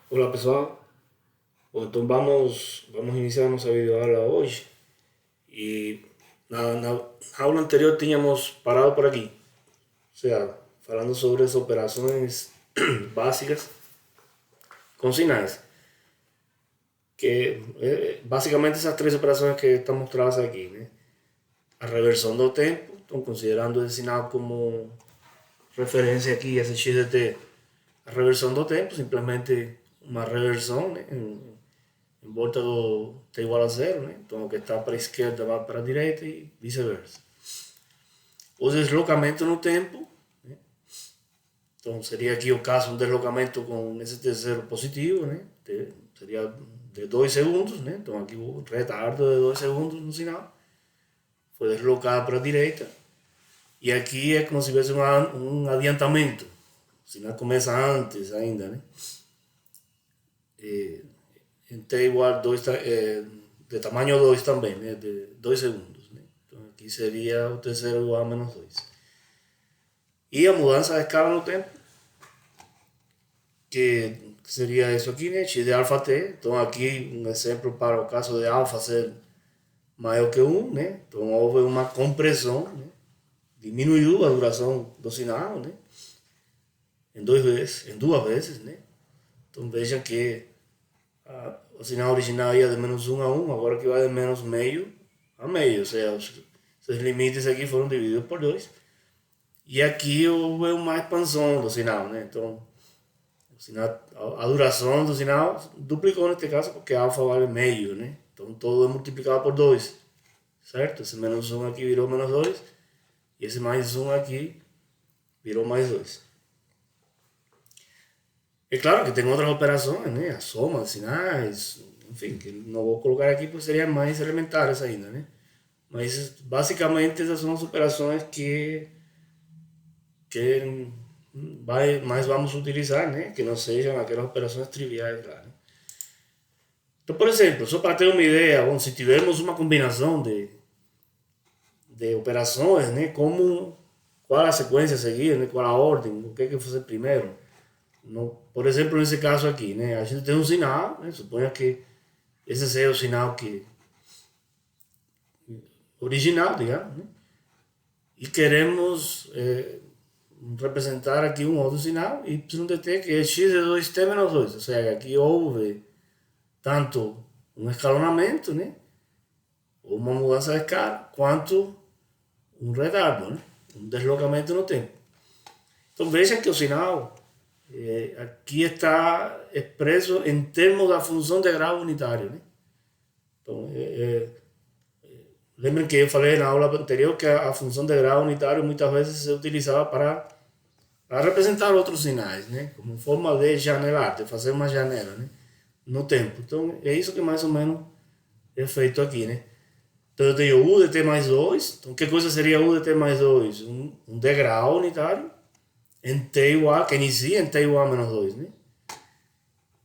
Olá pessoal, bom, então vamos iniciar nossa videoaula hoje e na aula anterior tínhamos parado por aqui, ou seja, falando sobre as operações básicas com sinais, que basicamente essas três operações que estão mostradas aqui, né? A reversão do tempo, então considerando esse sinal como referência aqui, esse x de t, a reversão do tempo, simplesmente uma reversão, né? Em volta do t igual a zero, né? Então o que está para a esquerda vai para a direita e vice-versa. O deslocamento no tempo, né? Então seria aqui o caso um deslocamento com esse t0 positivo, né? Seria de 2 segundos, né? Então aqui o retardo de 2 segundos no sinal foi deslocado para a direita e aqui é como se tivesse um adiantamento. O sinal começa antes ainda, né? Em t igual a 2, de tamanho 2 também, né? De 2 segundos. Né? Então aqui seria o t0 igual a menos 2. E a mudança de escala no tempo, que seria isso aqui, né? X de alfa t. Então aqui um exemplo para o caso de alfa ser maior que 1, né? Então houve uma compressão, né? Diminuiu a duração do sinal, né? Em duas vezes, né? Então veja que o sinal original ia de menos 1 a 1, agora que vai de menos meio a meio, ou seja, os limites aqui foram divididos por 2. E aqui houve uma expansão do sinal, né? Então, o sinal, a duração do sinal duplicou neste caso, porque alfa vale meio, né? Então, todo é multiplicado por 2, certo? Esse menos 1 aqui virou menos 2, e esse mais 1 aqui virou mais 2. É claro que tem outras operações, né? A soma de sinais, enfim, que não vou colocar aqui porque seriam mais elementares ainda, né? Mas basicamente essas são as operações que mais vamos utilizar, né? Que não sejam aquelas operações triviais lá, né? Então, por exemplo, só para ter uma ideia, bom, se tivermos uma combinação de operações, né? Qual a sequência a seguir, né? Qual a ordem, o que é que fazer primeiro? No, por exemplo, nesse caso aqui, né? A gente tem um sinal, né? Suponha que esse seja o sinal que original, digamos, né? E queremos representar aqui um outro sinal, y de t, que é x de 2t menos 2. Ou seja, aqui houve tanto um escalonamento, né? Ou uma mudança de escala, quanto um retardo, né? Um deslocamento no tempo. Então veja que o sinal aqui está expresso em termos da função de grau unitário, né? Então, lembrem que eu falei na aula anterior que a função de grau unitário muitas vezes se utilizava para representar outros sinais, né? Como forma de janelar, de fazer uma janela, né? No tempo. Então é isso que mais ou menos é feito aqui, né? Então eu tenho U de t mais 2. Então que coisa seria U de t mais 2? Um degrau unitário em t igual, que inicia em t igual a menos 2, né?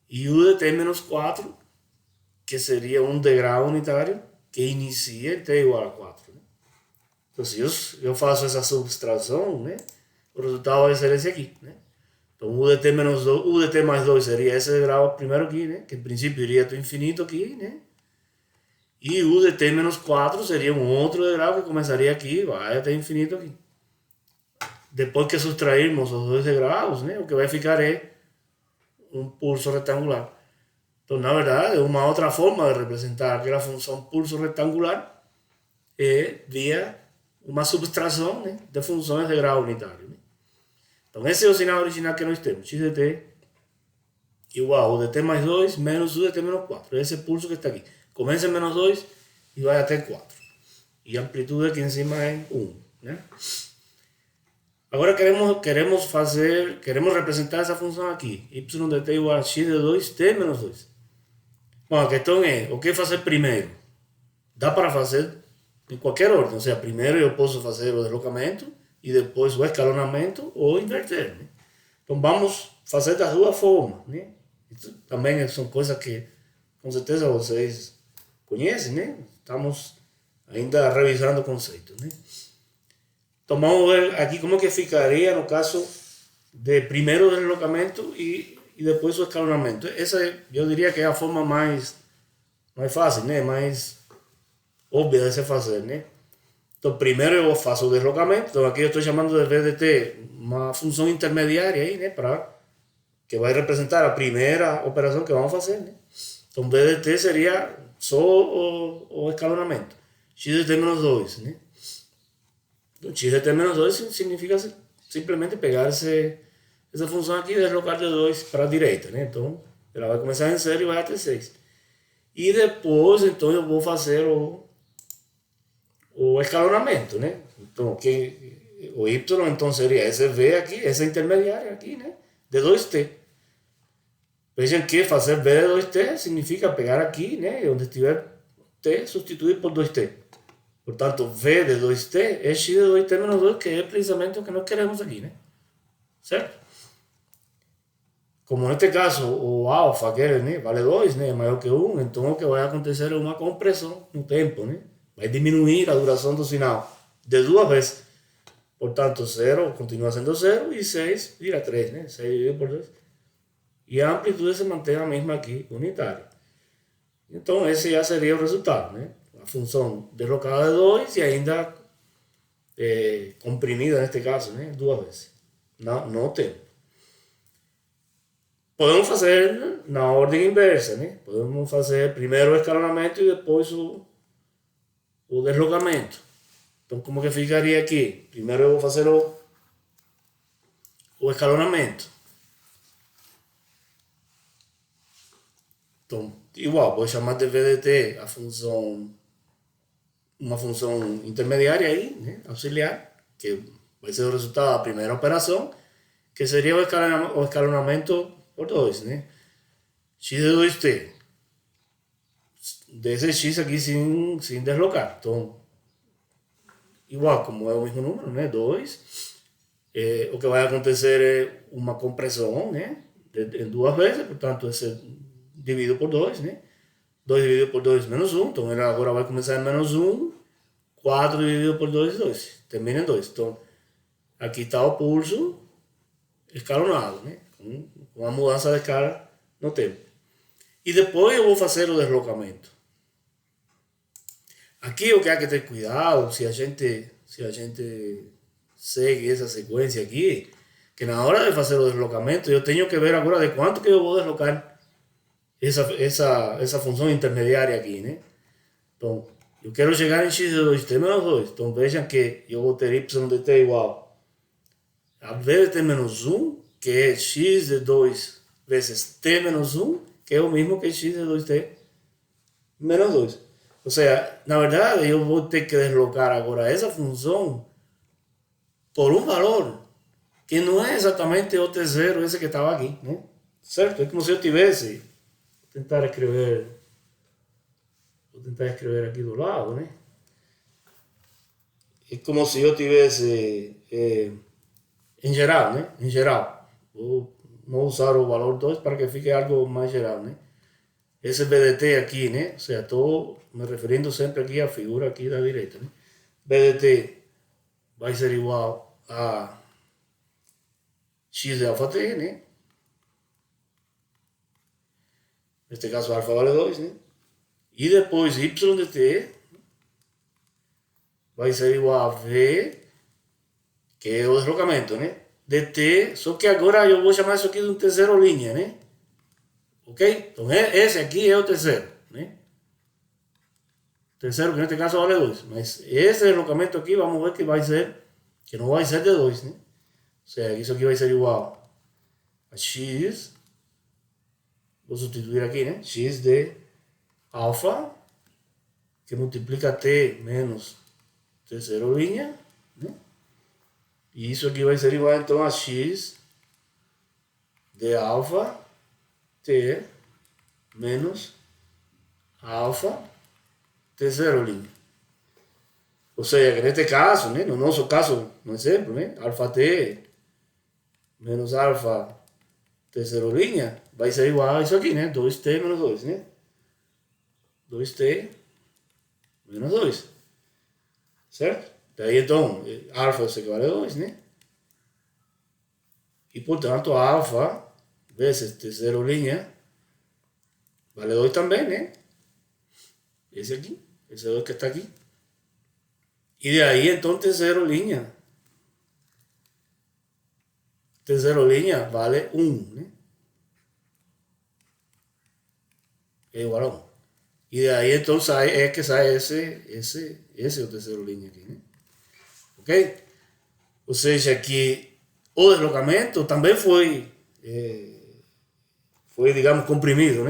E U de t menos 4, que seria um degrau unitário que inicia em t igual a 4. Né? Então se eu faço essa subtração, né? O resultado vai ser esse aqui, né? Então U de t menos 2, U de t mais 2 seria esse degrau primeiro aqui, né? Que em princípio iria até o infinito aqui, né? E U de t menos 4 seria um outro degrau que começaria aqui, vai até o infinito aqui. Depois que subtrairmos os dois degraus, né? O que vai ficar é um pulso retangular. Então, na verdade, uma outra forma de representar aquela função pulso retangular é via uma subtração, né? De funções de grau unitário. Né? Então, esse é o sinal original que nós temos. X de t igual a U de t mais 2 menos U de t menos 4. Esse pulso que está aqui. Começa em menos 2 e vai até 4. E a amplitude aqui em cima é 1. Né? Agora queremos representar essa função aqui. Y de t igual a x de 2t menos 2. Bom, a questão é, o que fazer primeiro? Dá para fazer em qualquer ordem. Ou seja, primeiro eu posso fazer o deslocamento e depois o escalonamento ou inverter. Né? Então vamos fazer das duas formas. Né? Isso também são coisas que com certeza vocês conhecem. Né? Estamos ainda revisando o conceito. Né? Então vamos ver aqui como que ficaria no caso de primeiro deslocamento e e depois o escalonamento. Essa eu diria que é a forma mais fácil, né? Mais óbvia de se fazer, né? Então, primeiro eu faço o deslocamento. Então, aqui eu estou chamando de VDT uma função intermediária aí, né? Que vai representar a primeira operação que vamos fazer, né? Então, VDT seria só o escalonamento. XDT menos 2, né? Então, XDT menos 2 significa simplesmente pegar essa função aqui e deslocar de 2 para a direita, né? Então, ela vai começar em 0 e vai até 6. E depois, então, eu vou fazer o escalonamento, né? Então, o Y, então, seria esse V aqui, essa intermediária aqui, né? De 2T. Vejam que fazer V de 2T significa pegar aqui, né? Onde estiver T, substituir por 2T. Portanto, V de 2T é X de 2T menos 2, que é precisamente o que nós queremos aqui, né? Certo? Como neste caso o alfa, que né, vale 2, né, é maior que 1, então o que vai acontecer é uma compressão no tempo, né? Vai diminuir a duração do sinal de 2 vezes. Portanto, 0 continua sendo 0 e 6 vira 3, né? 6 dividido por 2. E a amplitude se mantém a mesma aqui, unitária. Então, esse já seria o resultado, né? A função deslocada de 2 e ainda comprimida, neste caso, né? 2 vezes. No tempo. Podemos fazer na ordem inversa, né? Podemos fazer primeiro o escalonamento e depois o deslocamento. Então, como que ficaria aqui? Primeiro eu vou fazer o escalonamento. Então, igual, vou chamar de VDT uma função intermediária aí, né? Auxiliar, que vai ser o resultado da primeira operação, que seria o escalonamento por 2, né? X de 2T. Desse X aqui sem deslocar. Então, igual, como é o mesmo número, né? 2. O que vai acontecer é uma compressão, né? Em 2 vezes, portanto, esse dividido por 2, né? 2 dividido por 2 menos 1. Então, ele agora vai começar em menos 1. 4 dividido por 2, 2. Termina em 2. Então, aqui está o pulso escalonado, né? Com a mudança de escala no tempo. E depois eu vou fazer o deslocamento. Aqui o que há que ter cuidado, se a gente segue essa sequência aqui, que na hora de fazer o deslocamento eu tenho que ver agora de quanto que eu vou deslocar essa função intermediária aqui, né? Então, eu quero chegar em x de 2t menos 2. Então, vejam que eu vou ter y de t igual a v de t menos 1, que é x de 2 vezes t menos 1, que é o mesmo que x de 2t menos 2. Ou seja, na verdade, eu vou ter que deslocar agora essa função por um valor que não é exatamente o t0, esse que estava aqui, né? Certo? É como se eu tivesse... Vou tentar escrever aqui do lado, né? É como se eu tivesse... em geral, né? Em geral. Vou não usar o valor 2 para que fique algo mais geral, né? Esse BDT aqui, né? Ou seja, estou me referindo sempre aqui à figura aqui da direita, né? BDT vai ser igual a x de alfa t, né? Neste caso, alfa vale 2, né? E depois y de t vai ser igual a v, que é o deslocamento, né? De t, só que agora eu vou chamar isso aqui de um t0 linha, né? Ok? Então, esse aqui é o t0, né? T0, que neste caso vale 2. Mas esse deslocamento aqui, vamos ver que vai ser, que não vai ser de 2, né? Ou seja, isso aqui vai ser igual a x, vou substituir aqui, né? X de alfa, que multiplica t menos t0 linha, né? E isso aqui vai ser igual, então, a x de alfa t menos alfa t0 linha. Ou seja, que neste caso, né, no nosso caso, no exemplo, né, alfa t menos alfa t0 linha vai ser igual a isso aqui, né, 2t menos 2, né? 2t menos 2. Certo? Daí, então, alfa é igual a 2, né? E, portanto, alfa veces T0 línea vale 2 también, ese aquí, ese 2 que está aquí. Y de ahí entonces T0 línea. T0 línea vale 1, es igual a 1. Y de ahí entonces es que sale esse o T0 línea aquí, ok? Ou seja, que o deslocamento também foi digamos, comprimido,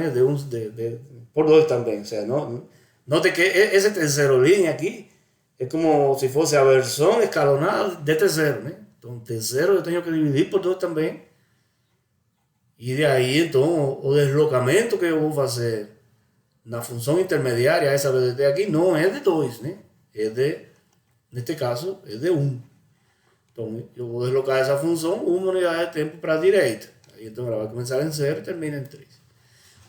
por 2 também. O sea, note que esse terceiro linha aqui é como se fosse a versão escalonada de T0, Então, T0 eu tenho que dividir por 2 também. E de aí, então, o deslocamento que eu vou fazer na função intermediária, essa VDT aqui, não é de 2, neste caso, é de 1. Então, eu vou deslocar essa função uma unidade de tempo para a direita. Aí, então, ela vai começar em 0 e termina em 3.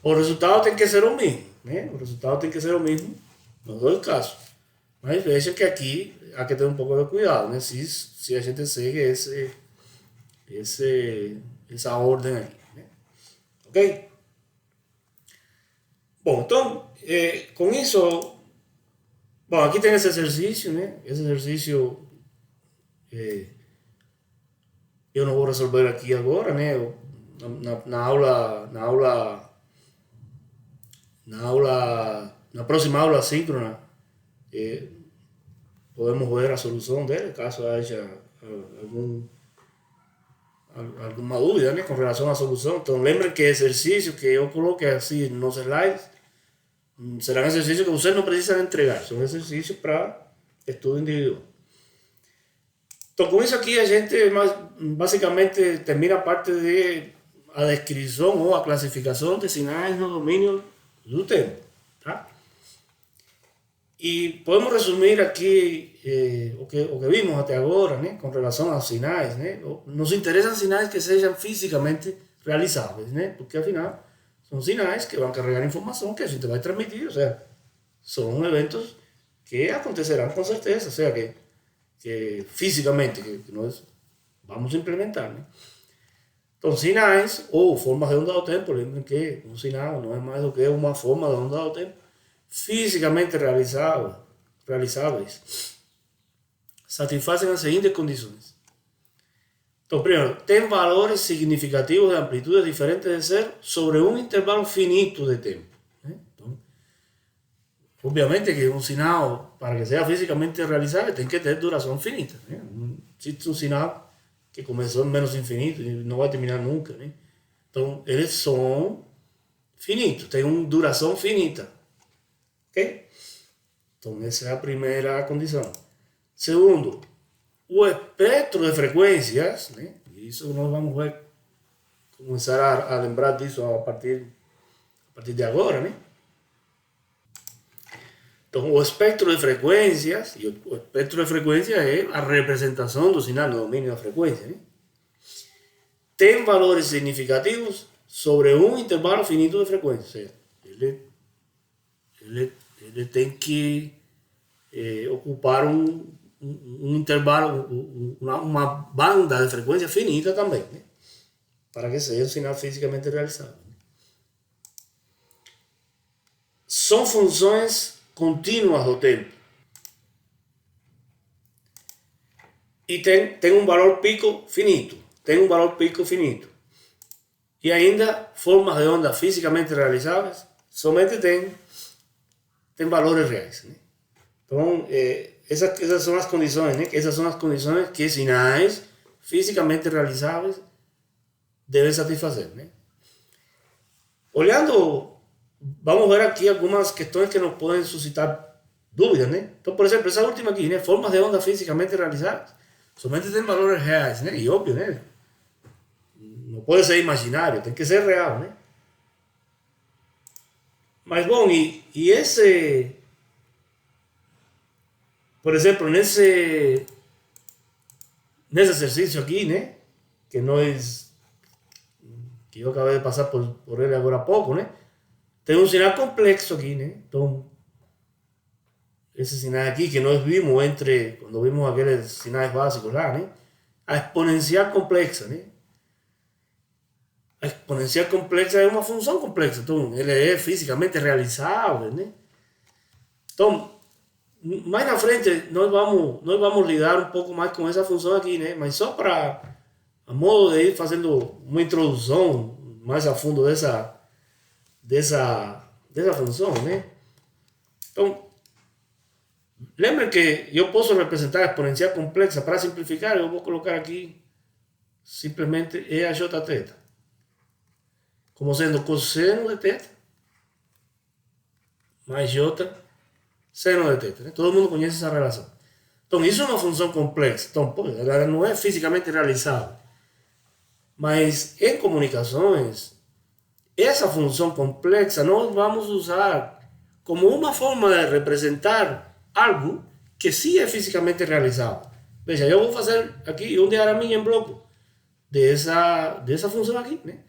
O resultado tem que ser o mesmo, O resultado tem que ser o mesmo nos dois casos. Mas veja que aqui há que ter um pouco de cuidado, se a gente segue essa ordem aqui, Ok? Bom, então, com isso, bom, aqui tem esse exercício, Esse exercício eu não vou resolver aqui agora, na próxima aula síncrona, podemos ver a solução dele, caso haja alguma dúvida, com relação à solução. Então, lembrem que exercícios que eu coloquei assim nos slides serão exercícios que vocês não precisam entregar, são exercícios para estudo individual. Então, com isso aqui, a gente basicamente termina a parte de a descrição ou a classificação de sinais no domínio do tempo, tá? E podemos resumir aqui o que vimos até agora, com relação aos sinais, Nos interessam sinais que sejam fisicamente realizáveis, Porque afinal são sinais que vão carregar informação que a gente vai transmitir, ou seja, são eventos que acontecerão com certeza, ou seja, que fisicamente que nós vamos implementar, Então, sinais ou formas de onda do tempo, lembrem que um sinal não é mais do que uma forma de onda do tempo fisicamente realizáveis, satisfazem as seguintes condições. Então, primeiro, tem valores significativos de amplitude diferentes de zero sobre um intervalo finito de tempo. Então, obviamente que um sinal, para que seja fisicamente realizável, tem que ter duração finita. Não existe um sinal que começou em menos infinito e não vai terminar nunca. Então, eles são finitos, têm uma duração finita. Ok? Então, essa é a primeira condição. Segundo, o espectro de frequências, isso nós vamos começar a lembrar disso a partir de agora, Então, o espectro de frequências, e o espectro de frequência é a representação do sinal no domínio da frequência, tem valores significativos sobre um intervalo finito de frequência, ou seja, ele tem que ocupar um intervalo, uma banda de frequência finita também, para que seja um sinal fisicamente realizável. São funções contínuas do tempo. E tem um valor pico finito. E ainda, formas de onda fisicamente realizáveis somente tem valores reais. Então, essas são as condições, Essas são as condições que sinais fisicamente realizáveis devem satisfazer, Olhando, vamos ver aqui algumas questões que nos podem suscitar dúvidas, Então, por exemplo, essa última aqui, formas de onda fisicamente realizáveis, somente tem valores reais, E óbvio, não pode ser imaginário, tem que ser real, Mas, bom, e esse... Por exemplo, nesse exercício aqui, que eu acabei de passar por ele agora há pouco, tem um sinal complexo aqui, Então, esse sinal aqui que nós vimos quando vimos aqueles sinais básicos lá, a exponencial complexa, a exponencial complexa é uma função complexa. Então, ele é fisicamente realizável, né? Então, mais na frente, nós vamos lidar um pouco mais com essa função aqui, né? Mas só para, a modo de ir fazendo uma introdução mais a fundo dessa função, né? Então, lembre que eu posso representar a exponencial complexa. Para simplificar, eu vou colocar aqui simplesmente E a J θ, como sendo cosseno de θ mais J seno de θ. Né? Todo mundo conhece essa relação. Então, isso é uma função complexa. Então, pô, ela não é fisicamente realizável. Mas em comunicações, essa função complexa nós vamos usar como uma forma de representar algo que sim é fisicamente realizável. Veja, eu vou fazer aqui um diagraminha em bloco dessa função aqui, né?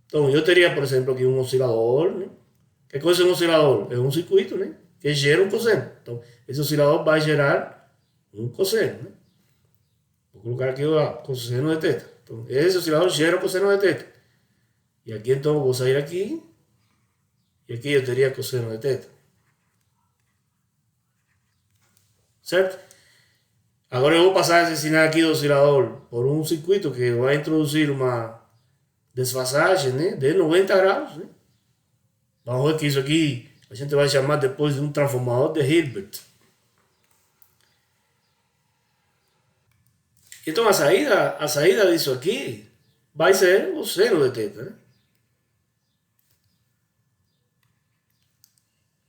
Então, eu teria, por exemplo, aqui um oscilador, né? Que coisa é um oscilador? É um circuito, né? Que gera um cosseno. Então, esse oscilador vai gerar um cosseno, né? Vou colocar aqui o cosseno de θ. Então, esse oscilador gera o cosseno de θ. E aqui, então, eu vou sair aqui. E aqui eu teria cosseno de θ. Certo? Agora eu vou passar esse sinal aqui do oscilador por um circuito que vai introduzir uma desfasagem, né, de 90 graus. Né? Vamos ver que isso aqui a gente vai chamar depois de um transformador de Hilbert. Então a saída disso aqui vai ser o seno de θ. Né?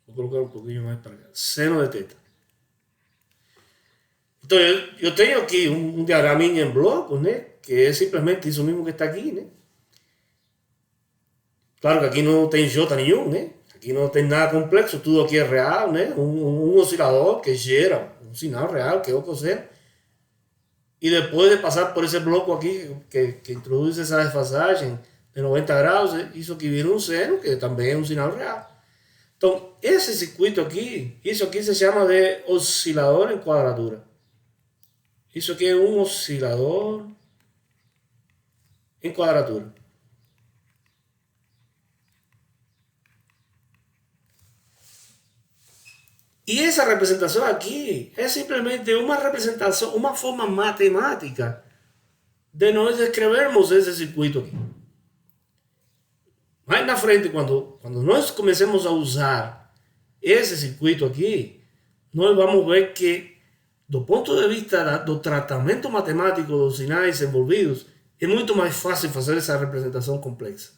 Vou colocar um pouquinho mais para cá. Seno de θ. Então eu tenho aqui um diagraminha em blocos, né? Que é simplesmente isso mesmo que está aqui, né? Claro que aqui não tem J nenhum, né? Aqui não tem nada complexo, tudo aqui é real, né? Um oscilador que gera um sinal real, que é o cosseno. E depois de passar por esse bloco aqui, que introduz essa desfasagem de 90 graus, isso aqui vira um seno, que também é um sinal real. Então, esse circuito aqui, isso aqui se chama de oscilador em quadratura. Isso aqui é um oscilador em quadratura. E essa representação aqui é simplesmente uma representação, uma forma matemática de nós descrevermos esse circuito aqui. Mais na frente, quando nós comecemos a usar esse circuito aqui, nós vamos ver que, do ponto de vista do tratamento matemático dos sinais envolvidos, é muito mais fácil fazer essa representação complexa.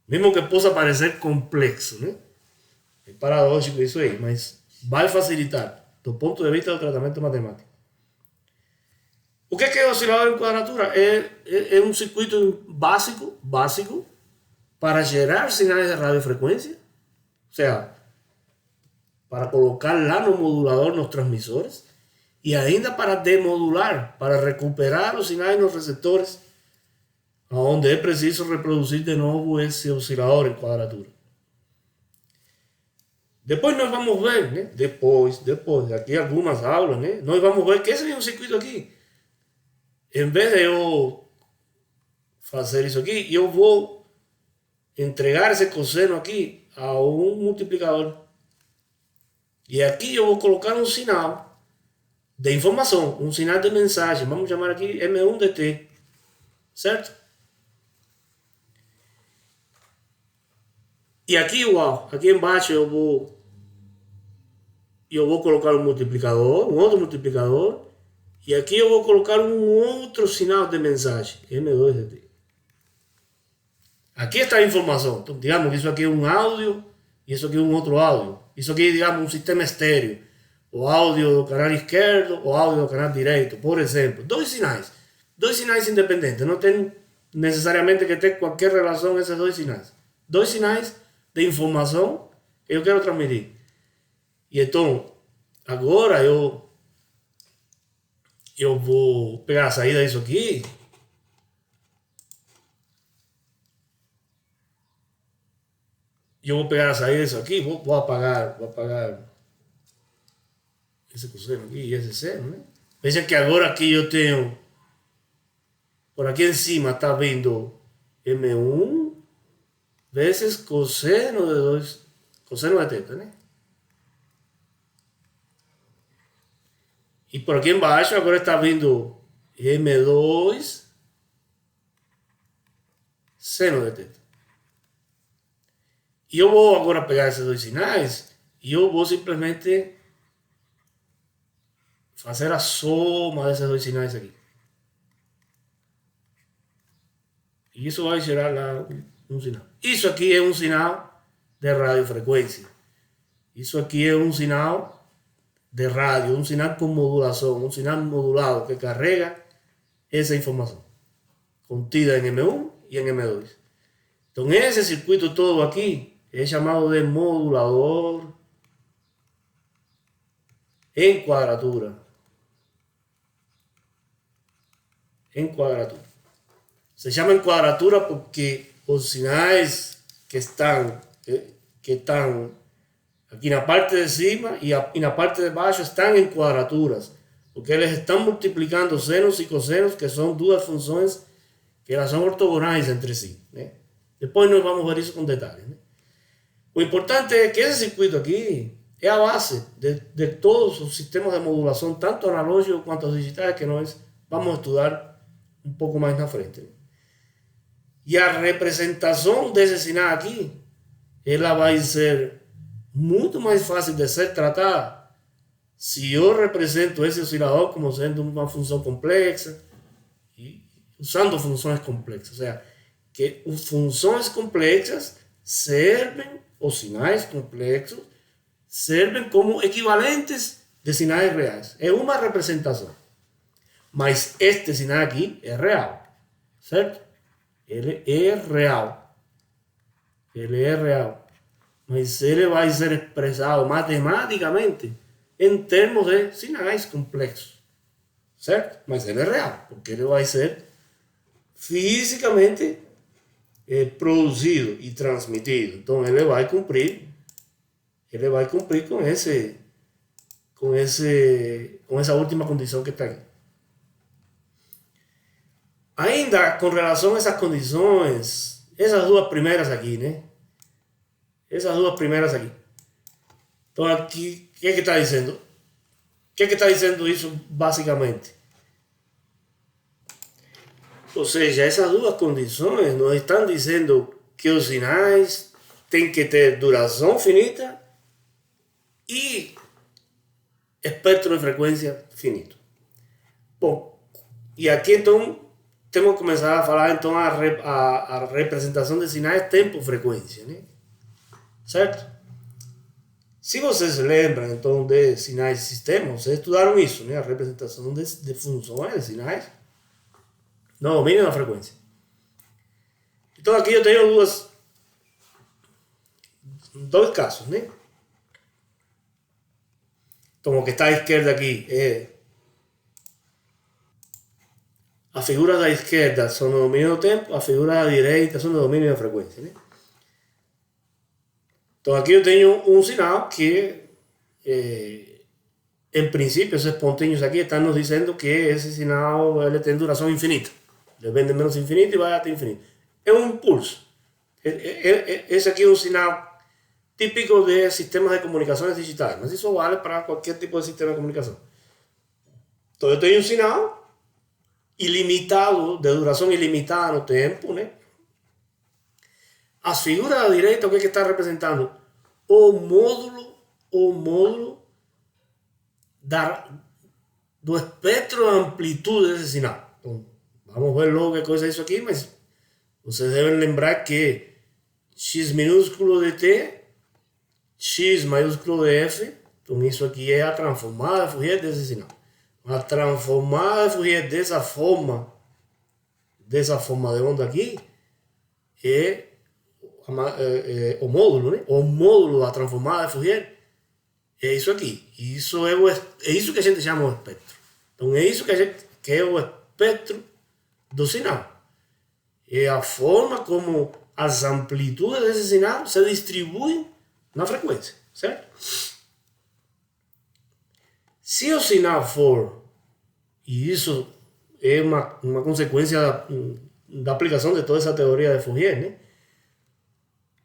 Mesmo que possa parecer complexo, né? É paradójico isso aí, mas vai facilitar do ponto de vista do tratamento matemático. O que é oscilador em quadratura? É um circuito básico para gerar sinais de radiofrequência, ou seja, para colocar lá no modulador nos transmissores, e ainda para demodular, para recuperar os sinais nos receptores, onde é preciso reproduzir de novo esse oscilador em quadratura. Depois nós vamos ver, né? Depois, aqui algumas aulas, né? Nós vamos ver que esse é um circuito aqui. Em vez de eu fazer isso aqui, eu vou entregar esse cosseno aqui a um multiplicador. E aqui eu vou colocar um sinal de informação, um sinal de mensagem. Vamos chamar aqui M1 de T. Certo? E aqui igual, aqui embaixo eu vou colocar um multiplicador, um outro multiplicador, e aqui eu vou colocar um outro sinal de mensagem, M2 de T. Aqui está a informação. Então, digamos que isso aqui é um áudio e isso aqui é um outro áudio. Isso aqui é, digamos, um sistema estéreo. O áudio do canal esquerdo, o áudio do canal direito, por exemplo. Dois sinais independentes. Não tem necessariamente que ter qualquer relação esses dois sinais. Dois sinais de informação que eu quero transmitir. E então, agora eu vou pegar a saída disso aqui. Eu vou pegar a saída disso aqui, vou apagar esse cosseno aqui e esse seno, né? Veja que agora aqui eu tenho, por aqui em cima está vindo M1 vezes cosseno de 2, cosseno de teta, né? E por aqui embaixo agora está vindo M2 seno de teta. E eu vou agora pegar esses dois sinais e eu vou simplesmente fazer a soma desses dois sinais aqui. E isso vai gerar lá um sinal. Isso aqui é um sinal de radiofrequência. Isso aqui é um sinal de rádio, um sinal com modulação, um sinal modulado que carrega essa informação contida em M1 e em M2. Então esse circuito todo aqui é chamado de modulador em quadratura. Em quadratura. Se chama em quadratura porque os sinais que estão aqui na parte de cima e na parte de baixo estão em quadraturas, porque eles estão multiplicando senos e cossenos, que são duas funções que elas são ortogonais entre si, né? Depois nós vamos ver isso com detalhes, né? O importante é que esse circuito aqui é a base de todos os sistemas de modulação, tanto analógicos quanto digitais, que nós vamos estudar um pouco mais na frente, né? E a representação desse sinal aqui, ela vai ser muito mais fácil de ser tratada se eu represento esse oscilador como sendo uma função complexa, e usando funções complexas. Ou seja, que funções complexas servem, os sinais complexos, servem como equivalentes de sinais reais. É uma representação. Mas este sinal aqui é real, certo? Ele é real. Ele é real. Mas ele vai ser expressado matematicamente em termos de sinais complexos, certo? Mas ele é real, porque ele vai ser fisicamente produzido e transmitido. Então ele vai cumprir com essa última condição que está aqui. Ainda com relação a essas condições, essas duas primeiras aqui, né? Essas duas primeiras aqui. Então aqui, o que está dizendo? O que está dizendo isso basicamente? Ou seja, essas duas condições nos estão dizendo que os sinais têm que ter duração finita e espectro de frequência finito. Bom, e aqui então temos que começar a falar então a representação de sinais tempo-frequência, né? Certo? Se vocês se lembram então de sinais de sistema, vocês estudaram isso, né? A representação de funções de sinais no domínio da frequência. Então aqui eu tenho dois casos, né? Então o que está à esquerda aqui é as figuras da esquerda são no domínio do tempo, as figuras da direita são no domínio da frequência, né? Então aqui eu tenho um sinal que, em princípio, esses pontinhos aqui estão nos dizendo que esse sinal ele tem duração infinita. Ele vem de menos infinito e vai até infinito. É um impulso. Esse aqui é um sinal típico de sistemas de comunicações digitais, mas isso vale para qualquer tipo de sistema de comunicação. Então eu tenho um sinal ilimitado, de duração ilimitada no tempo, né? As figuras da direita, o que está representando? O módulo do espectro de amplitude desse sinal. Então, vamos ver logo que coisa é isso aqui, mas vocês devem lembrar que x minúsculo de t, x maiúsculo de f, então isso aqui é a transformada de Fourier desse sinal. A transformada de Fourier dessa forma de onda aqui, é o módulo, né? O módulo da transformada de Fourier é isso aqui. Isso é isso que a gente chama o espectro. Então é isso que é o espectro do sinal. É a forma como as amplitudes desse sinal se distribuem na frequência, certo? Se o sinal for, e isso é uma consequência da aplicação de toda essa teoria de Fourier, né?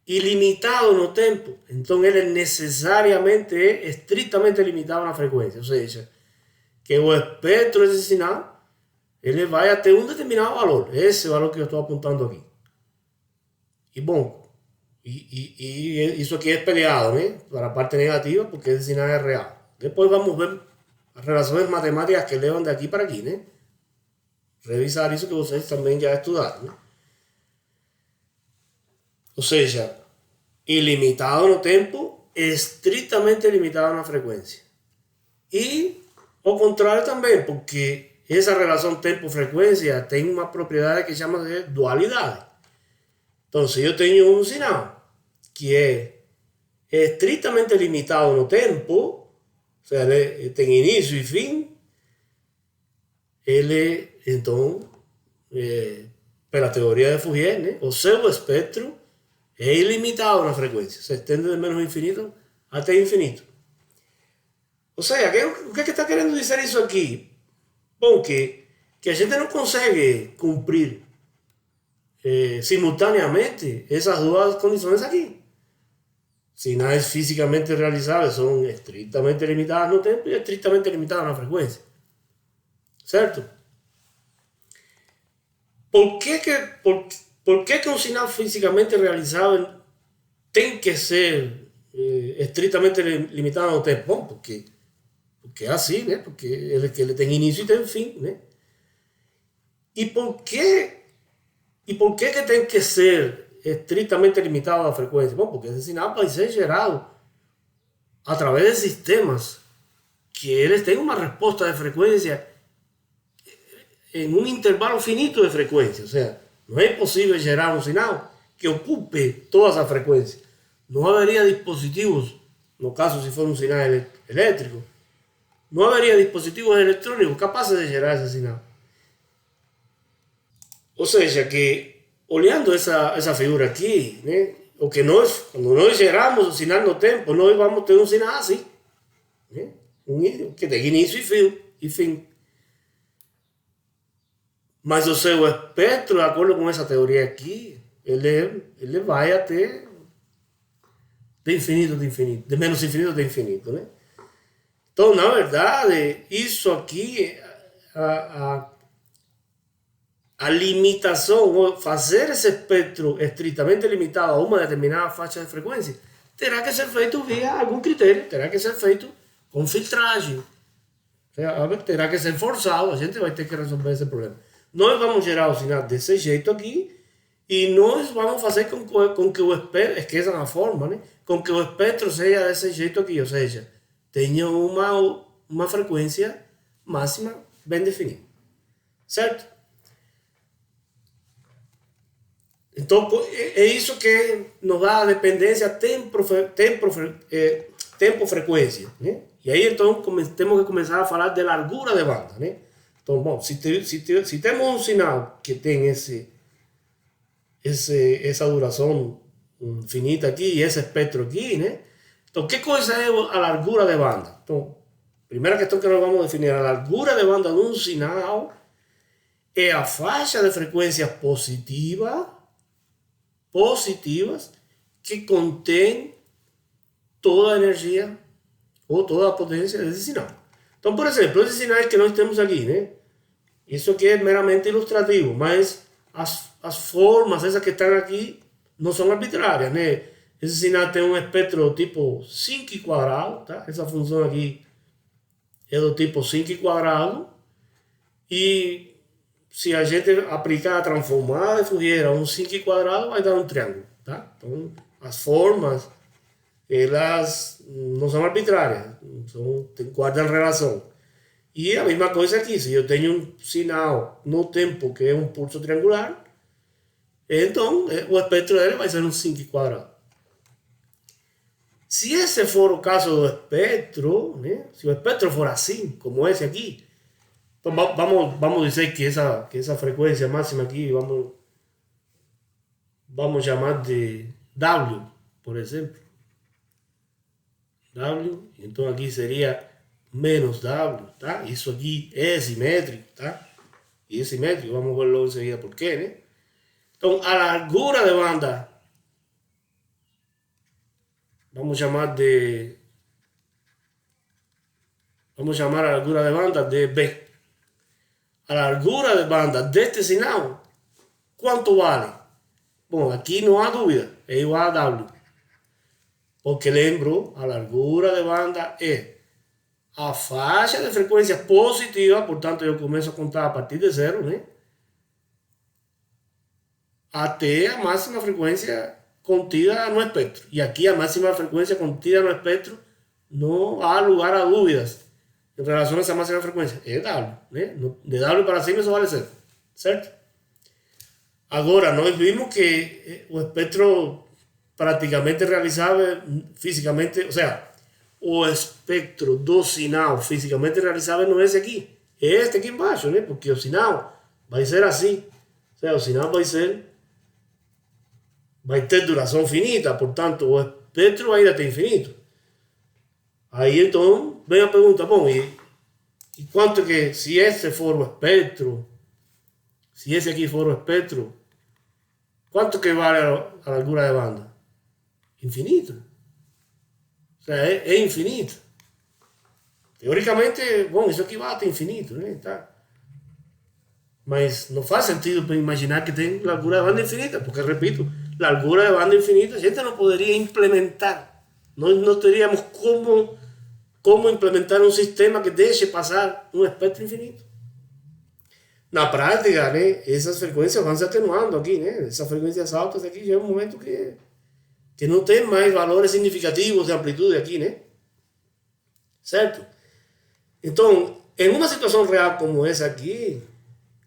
Ilimitado no tempo, então ele necessariamente é estritamente limitado na frequência, ou seja, que o espectro desse sinal ele vai até um determinado valor, esse valor que eu estou apontando aqui. E bom, isso aqui é espelhado, né? Para a parte negativa, porque esse sinal é real. Depois vamos ver as relações matemáticas que levam de aqui para aqui, né? Revisar isso que vocês também já estudaram, né? Ou seja, ilimitado no tempo, estritamente limitado na frequência. E ao contrário também, porque essa relação tempo-frequência tem uma propriedade que chama de dualidade. Então, se eu tenho um sinal que é estritamente limitado no tempo, ou seja, ele tem início e fim, ele, então, pela teoria de Fourier, né, o seu espectro é ilimitado na frequência, se estende de menos infinito até infinito. Ou seja, o que está querendo dizer isso aqui? Bom, que a gente não consegue cumprir simultaneamente essas duas condições aqui. Sinais fisicamente realizáveis são estritamente limitados no tempo e estritamente limitados na frequência. Certo? Por que um sinal fisicamente realizável tem que ser estritamente limitado no tempo? Bom, porque é assim, né? Porque ele tem início e tem fim, né? E por que que tem que ser estritamente limitado à frequência? Bom, porque esse sinal vai ser gerado através de sistemas que eles têm uma resposta de frequência em um intervalo finito de frequência. Ou seja, não é possível gerar um sinal que ocupe todas as frequências. Não haveria dispositivos, no caso se for um sinal elétrico, não haveria dispositivos eletrônicos capazes de gerar esse sinal. Ou seja, que olhando essa figura aqui, né, o que quando nós geramos o sinal no tempo, nós vamos ter um sinal assim, né, que tem início e fim. Mas o seu espectro, de acordo com essa teoria aqui, ele vai até de infinito, de menos infinito de infinito, né? Então, na verdade, isso aqui, a limitação, fazer esse espectro estritamente limitado a uma determinada faixa de frequência, terá que ser feito via algum critério, terá que ser feito com filtragem, terá que ser forçado, a gente vai ter que resolver esse problema. Nós vamos gerar o sinal desse jeito aqui e nós vamos fazer com que o espectro, esqueçam a forma, né? Com que o espectro seja desse jeito aqui, ou seja, tenha uma frequência máxima bem definida, certo? Então, é isso que nos dá a dependência tempo-frequência, né? E aí, então, temos que começar a falar de largura de banda, né? Então, bom, se temos um sinal que tem essa duração infinita aqui e esse espectro aqui, né? Então, que coisa é a largura de banda? Então, primeira questão que nós vamos definir, a largura de banda de um sinal é a faixa de frequências positivas que contém toda a energia ou toda a potência desse sinal. Então, por exemplo, esses sinais que nós temos aqui, né? Isso aqui é meramente ilustrativo, mas as formas, essas que estão aqui, não são arbitrárias, né? Esse sinal tem um espectro tipo 5 quadrado, tá? Essa função aqui é do tipo 5 quadrado. E se a gente aplicar a transformada de Fourier a um 5 quadrado, vai dar um triângulo, tá? Então, as formas, elas não são arbitrárias, guardam relação. E a mesma coisa aqui, se eu tenho um sinal no tempo que é um pulso triangular, então o espectro dele vai ser um 5 quadrado. Se esse for o caso do espectro, né? Se o espectro for assim, como esse aqui, então vamos dizer que essa frequência máxima aqui, vamos chamar de W, por exemplo. W, então aqui seria menos W, tá? Isso aqui é simétrico, tá? E é simétrico, vamos ver logo em seguida por quê, né? Entonces, a largura de banda, vamos a llamar a largura de banda de B. A largura de banda de este sinal, ¿cuánto vale? Bueno, aquí no hay duda, es igual a W. Porque lembro, a largura de banda é a faixa de frequência positiva, portanto eu começo a contar a partir de zero, né? Até a máxima frequência contida no espectro. E aqui a máxima frequência contida no espectro não há lugar a dúvidas em relação a essa máxima frequência. É W, né? De W para cima isso vale zero, certo? Agora, nós vimos que o espectro prácticamente realizável fisicamente, o sea, o espectro do sinal fisicamente realizável não é esse aqui, é este aqui embaixo, né? Porque o sinal vai ser assim, o sea, o sinal vai ter duração finita, portanto, o espectro vai ir até infinito. Aí então vem a pergunta, bom, e quanto que, se esse for o espectro, se esse aqui for o espectro, quanto que vale a largura de banda? Infinito. O sea, é infinito. Teoricamente, bom, isso aqui vai até infinito, né? Tá? Mas não faz sentido imaginar que tem largura de banda infinita, porque, repito, largura de banda infinita a gente não poderia implementar. Nós não teríamos como implementar um sistema que deixe passar um espectro infinito. Na prática, né, essas frequências vão se atenuando aqui, né? Essas frequências altas aqui já é um momento que não tem mais valores significativos de amplitude aqui, né? Certo? Então, em uma situação real como essa aqui,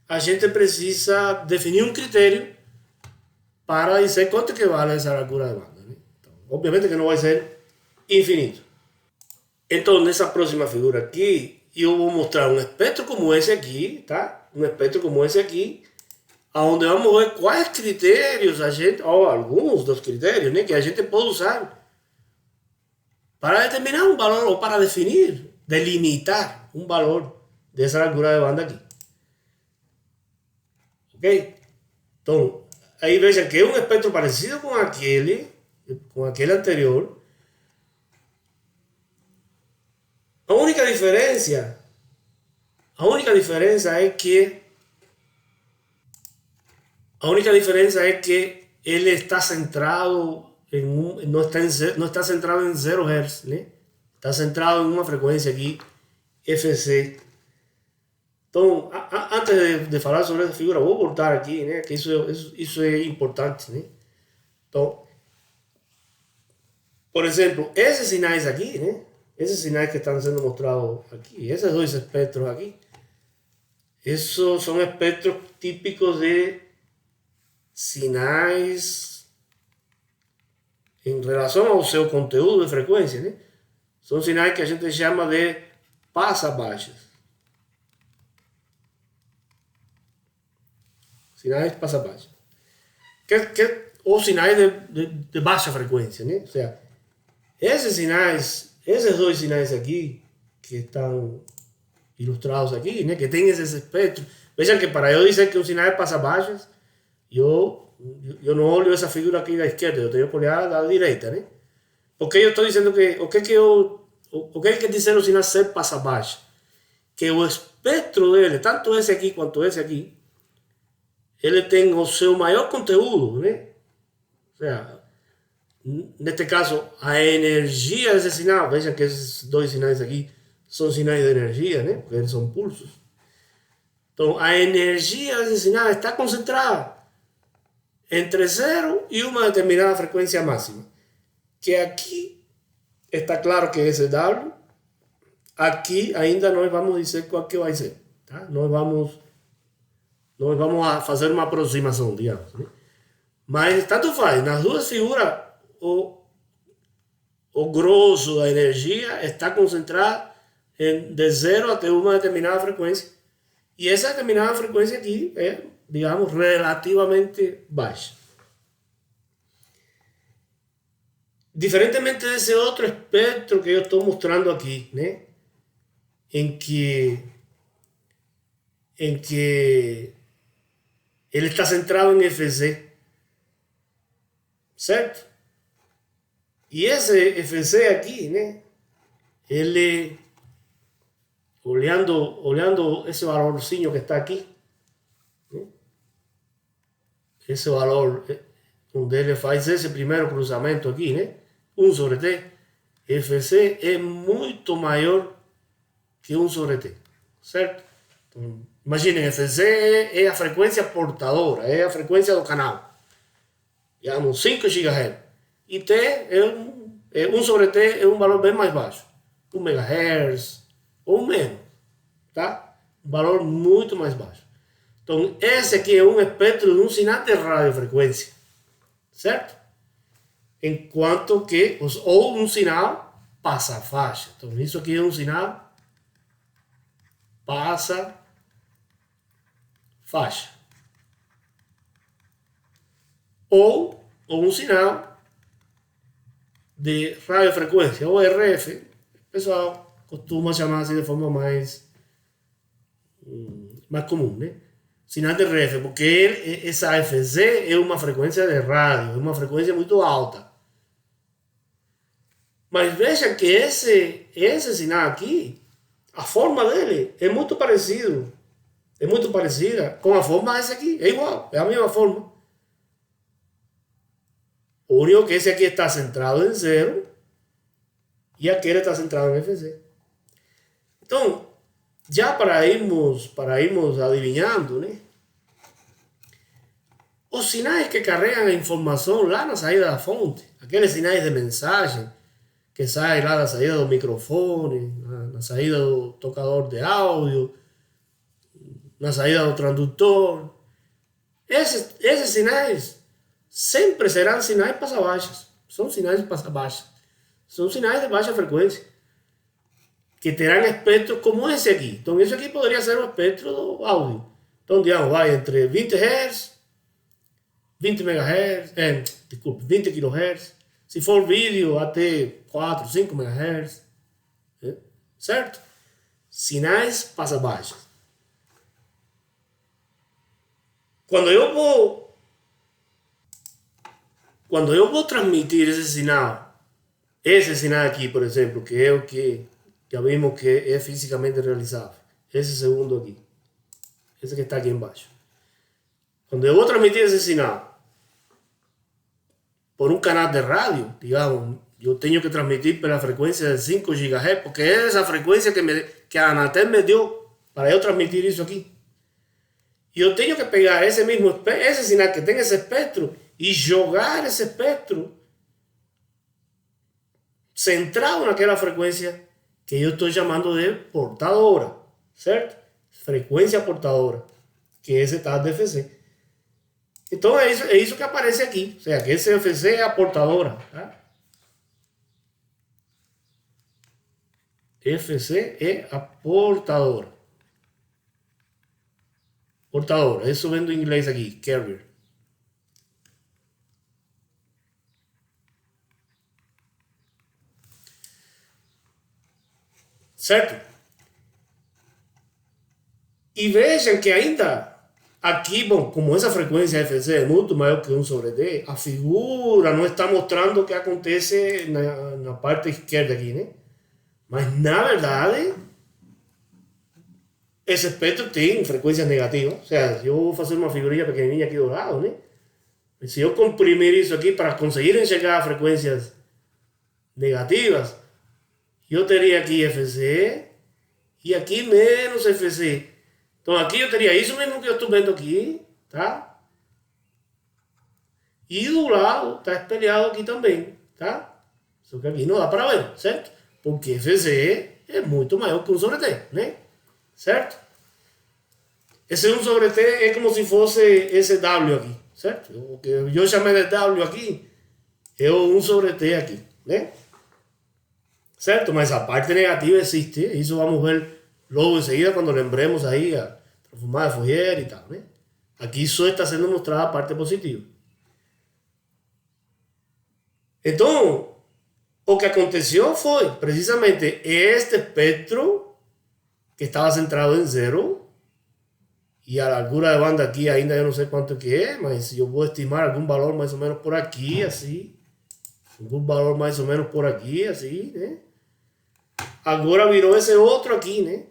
a gente precisa definir um critério para dizer quanto que vale essa largura de banda, né? Então, obviamente que não vai ser infinito. Então, nessa próxima figura aqui, eu vou mostrar um espectro como esse aqui, tá? Um espectro como esse aqui, onde vamos ver quais critérios a gente, ou alguns dos critérios, né, que a gente pode usar para determinar um valor, ou para definir, delimitar um valor dessa largura de banda aqui. Ok? Então, aí vejam que é um espectro parecido com aquele anterior. A única diferença é que ele está centrado não está centrado em 0 Hz, né? Está centrado em uma frequência aqui, FC. Então, antes de falar sobre essa figura, vou voltar aqui, né? Que isso é importante, né? Então, por exemplo, esses sinais aqui, né? Esses sinais que estão sendo mostrados aqui, esses dois espectros aqui, esses são espectros típicos de sinais em relação ao seu conteúdo de frequência, né? São sinais que a gente chama de passa-baixas. Sinais passa-baixas. Ou sinais de baixa frequência, né? Ou seja, esses dois sinais aqui, que estão ilustrados aqui, né? Que tem esses espectros. Vejam que para eu dizer que um sinal é passa-baixas, eu não olho essa figura aqui da esquerda, eu tenho que olhar da direita, né? Porque eu estou dizendo que o que quer dizer o sinal ser passa-baixa? Que o espectro dele, tanto esse aqui quanto esse aqui, ele tem o seu maior conteúdo, né? Ou seja, neste caso, a energia desse sinal, vejam que esses dois sinais aqui são sinais de energia, né? Porque eles são pulsos. Então, a energia desse sinal está concentrada entre 0 e uma determinada frequência máxima. Que aqui está claro que é esse W. Aqui ainda nós vamos dizer qual que vai ser. Tá? Nós vamos a fazer uma aproximação, digamos. Né? Mas tanto faz. Nas duas figuras, o grosso da energia está concentrado de 0 até uma determinada frequência. E essa determinada frequência aqui é, digamos, relativamente baixa. Diferentemente desse outro espectro que eu estou mostrando aqui, né? Em que ele está centrado em FC. certo? E esse FC aqui, né? Ele, olhando esse valorzinho que está aqui, né? Esse valor onde ele faz esse primeiro cruzamento aqui, né? 1 sobre T, FC é muito maior que 1 sobre T, certo? Então, imaginem, FC é a frequência portadora, é a frequência do canal. Digamos, 5 GHz. E T é 1 sobre T é um valor bem mais baixo. 1 MHz ou menos, tá? Um valor muito mais baixo. Então, esse aqui é um espectro de um sinal de radiofrequência, certo? Enquanto que, ou um sinal passa faixa. Então, isso aqui é um sinal passa faixa. Ou um sinal de radiofrequência, ou RF, o pessoal costuma chamar assim de forma mais comum, né? Sinal de RF, porque essa FC é uma frequência de rádio, é uma frequência muito alta. Mas veja que esse sinal aqui, a forma dele é muito parecido, é muito parecida com a forma desse aqui, é igual, é a mesma forma. O único que esse aqui está centrado em zero e aquele está centrado em FC. Então, já para irmos adivinhando, né? Os sinais que carregam a informação lá na saída da fonte, aqueles sinais de mensagem que saem lá da saída do microfone, na saída do tocador de áudio, na saída do transdutor, esses sinais sempre serão sinais passa-baixas. São sinais de passa-baixa. São sinais de baixa frequência, que terão espectro como esse aqui. Então, esse aqui poderia ser o espectro do áudio. Então, digamos, vai entre 20 Hz, 20 MHz, 20 kHz. Se for vídeo, até 4, 5 MHz. Certo? Sinais passa-baixas. Quando eu vou transmitir esse sinal aqui, por exemplo, que é o que já vimos que é fisicamente realizável, esse segundo aqui, esse que está aqui embaixo. Quando eu vou transmitir esse sinal por um canal de rádio, digamos, eu tenho que transmitir pela frequência de 5 GHz, porque é essa frequência que a Anatel me deu para eu transmitir isso aqui. E eu tenho que pegar esse sinal que tem esse espectro e jogar esse espectro centrado naquela frequência que eu estou chamando de portadora, certo? Frequência portadora, que é esse tal de FC. Então é isso que aparece aqui, ou seja, que esse FC é a portadora, tá? FC é a portadora. Portadora, isso vem do inglês aqui, carrier. Certo? E vejam que ainda aqui, bom, como essa frequência FC é muito maior que 1 sobre D, a figura não está mostrando o que acontece na parte esquerda aqui, né? Mas, na verdade, esse espectro tem frequências negativas. Ou seja, eu vou fazer uma figurinha pequenininha aqui do lado, né? E se eu comprimir isso aqui para conseguir enxergar frequências negativas, eu teria aqui FC e aqui menos FC. Então aqui eu teria isso mesmo que eu estou vendo aqui, tá? E do lado está espelhado aqui também, tá? Só que aqui não dá para ver, certo? Porque FC é muito maior que 1 sobre T, né? Certo? Esse 1 sobre T é como se fosse esse W aqui, certo? O que eu chamei de W aqui é o 1 sobre T aqui, né? Certo? Mas a parte negativa existe, isso vamos ver logo em seguida quando lembremos aí a transformada de Fourier e tal, né? Aqui só está sendo mostrada a parte positiva. Então, o que aconteceu foi precisamente este espectro que estava centrado em zero E a largura de banda aqui ainda eu não sei quanto que é, mas eu vou estimar algum valor mais ou menos por aqui, assim. Algum valor mais ou menos por aqui, assim, né? Agora virou esse outro aqui, né?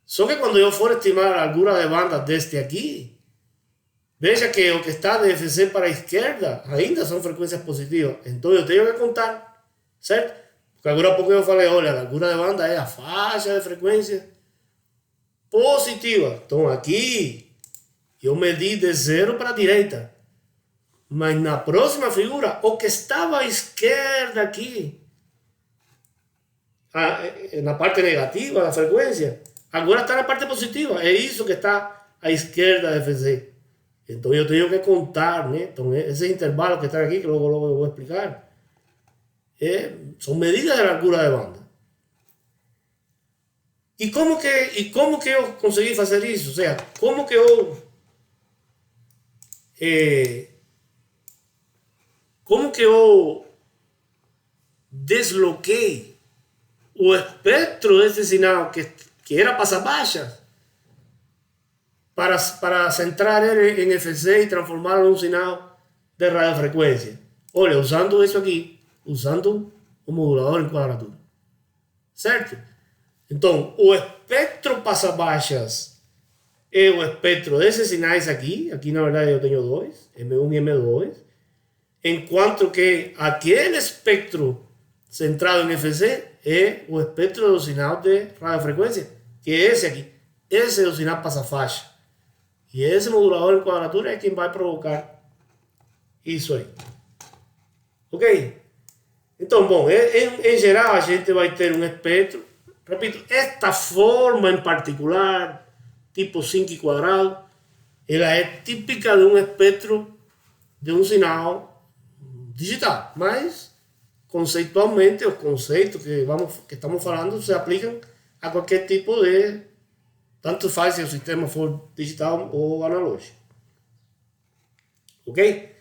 Só que quando eu for estimar a largura de banda deste aqui, veja que o que está de FC para a esquerda ainda são frequências positivas. Então eu tenho que contar, certo? Porque agora há pouco eu falei, olha, a largura de banda é a faixa de frequência positiva. Então aqui eu medi de 0 para a direita. Mas na próxima figura, o que estava à esquerda aqui, na parte negativa da frequência, agora está na parte positiva. É isso que está à esquerda da FC. Então eu tenho que contar, né? Então esse intervalo que está aqui, que logo eu vou explicar, são medidas de largura de banda. E como que eu consegui fazer isso? Ou seja, como que eu desloquei o espectro desse sinal que era passa-baixa para centrar ele em FC e transformá-lo num sinal de radiofrequência. Olha, usando isso aqui, usando o modulador em quadratura. Certo? Então, o espectro passa-baixas é o espectro desses sinais aqui. Aqui, na verdade, eu tenho dois, M1 e M2. Enquanto que aquele espectro centrado em FC é o espectro do sinal de radiofrequência, que é esse aqui. Esse é o sinal passa-faixa. E esse modulador em quadratura é quem vai provocar isso aí. Ok? Então, bom, em geral a gente vai ter um espectro. Repito, esta forma em particular, tipo 5 quadrado, ela é típica de um espectro de um sinal digital. Mas, conceitualmente, os conceitos que estamos falando se aplicam a qualquer tipo de... Tanto faz se o sistema for digital ou analógico. Ok?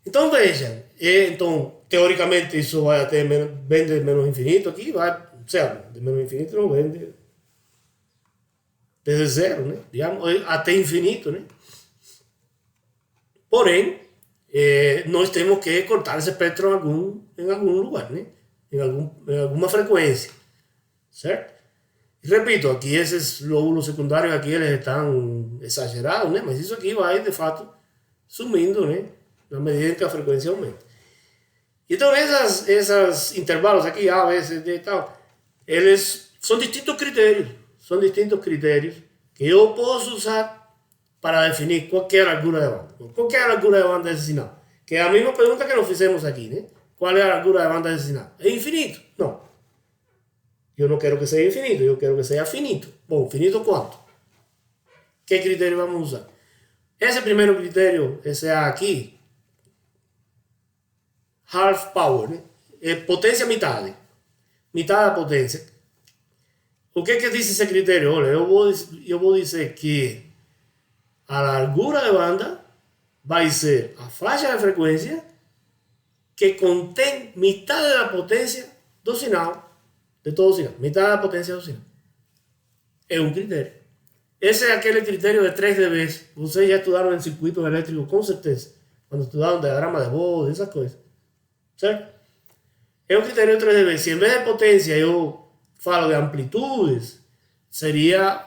Então veja, então teoricamente isso vai até bem de menos infinito aqui, vai, certo? De menos infinito não vem desde zero, né? Digamos, até infinito, né? Porém, nós temos que cortar esse espectro em algum lugar, né? Em alguma frequência, certo? Repito, aqui esses lóbulos secundários aqui eles estão exagerados, né? Mas isso aqui vai, de fato, sumindo, né? Na medida que a frequência aumenta. Então, esses intervalos aqui, A, B, C, D e tal, eles são distintos critérios. São distintos critérios que eu posso usar para definir qual é a largura de banda. Qual é a largura de banda desse sinal? Que é a mesma pergunta que nós fizemos aqui, né? Qual é a largura de banda desse sinal? É infinito? Não. Eu não quero que seja infinito, eu quero que seja finito. Bom, finito quanto? Que critério vamos usar? Esse primeiro critério, esse aqui, half power, né? É potência metade. Metade da potência. O que diz esse critério? Olha, eu vou dizer que a largura de banda vai ser a faixa de frequência que contém metade da potência do sinal. De todo o sinal, metade da potência do sinal. É um critério. Esse é aquele critério de 3 dB. Vocês já estudaram em circuitos elétricos, com certeza. Quando estudaram diagrama de Bode, essas coisas. Certo? É um critério de 3 dB. Se em vez de potência eu falo de amplitudes, seria...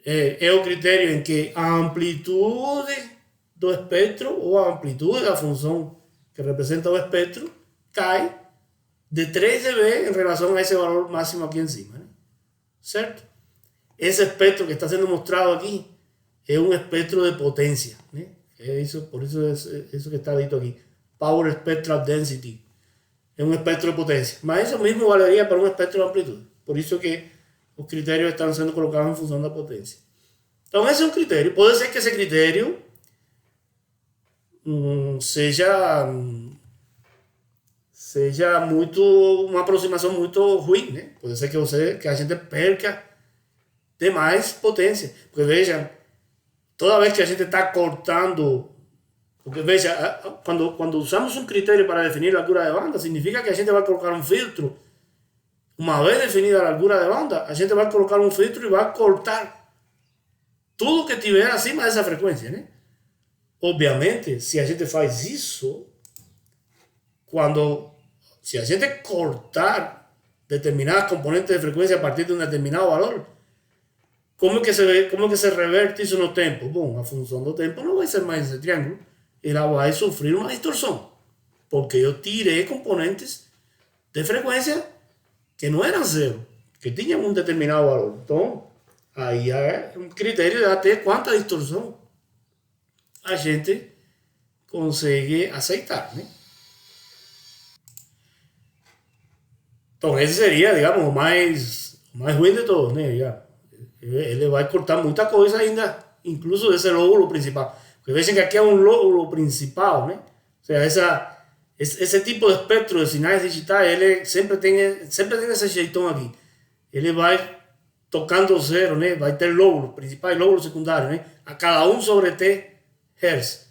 É o critério em que a amplitude do espectro, ou a amplitude da função que representa o espectro, cai de 3 dB em relação a esse valor máximo aqui em cima, né? Certo? Esse espectro que está sendo mostrado aqui é um espectro de potência, né? É isso, por isso é isso que está dito aqui. Power Spectral Density. É um espectro de potência. Mas isso mesmo valeria para um espectro de amplitude. Por isso que os critérios estão sendo colocados em função da potência. Então esse é um critério. Pode ser que esse critério seja uma aproximação muito ruim, né? Pode ser que a gente perca demais potência. Porque veja, toda vez que a gente está cortando... Porque veja, quando usamos um critério para definir a largura de banda, significa que a gente vai colocar um filtro. Uma vez definida a largura de banda, a gente vai colocar um filtro e vai cortar tudo que estiver acima dessa frequência, né? Obviamente, se a gente faz isso, se a gente cortar determinadas componentes de frequência a partir de um determinado valor, como que se reverte isso no tempo? Bom, a função do tempo não vai ser mais esse triângulo, ela vai sofrer uma distorção, porque eu tirei componentes de frequência que não eram zero, que tinham um determinado valor. Então, aí é um critério de até quanta distorção a gente consegue aceitar, né? Então, esse seria, digamos, o mais ruim de todos, né? Ele vai cortar muita coisa ainda, incluso desse lóbulo principal. Porque vejam que aqui é um lóbulo principal, né? O sea, esse tipo de espectro de sinais digitais, ele sempre tem esse jeitão aqui. Ele vai tocando zero, né? Vai ter lóbulos principais e lóbulos secundários, né? A cada 1 sobre t Hz.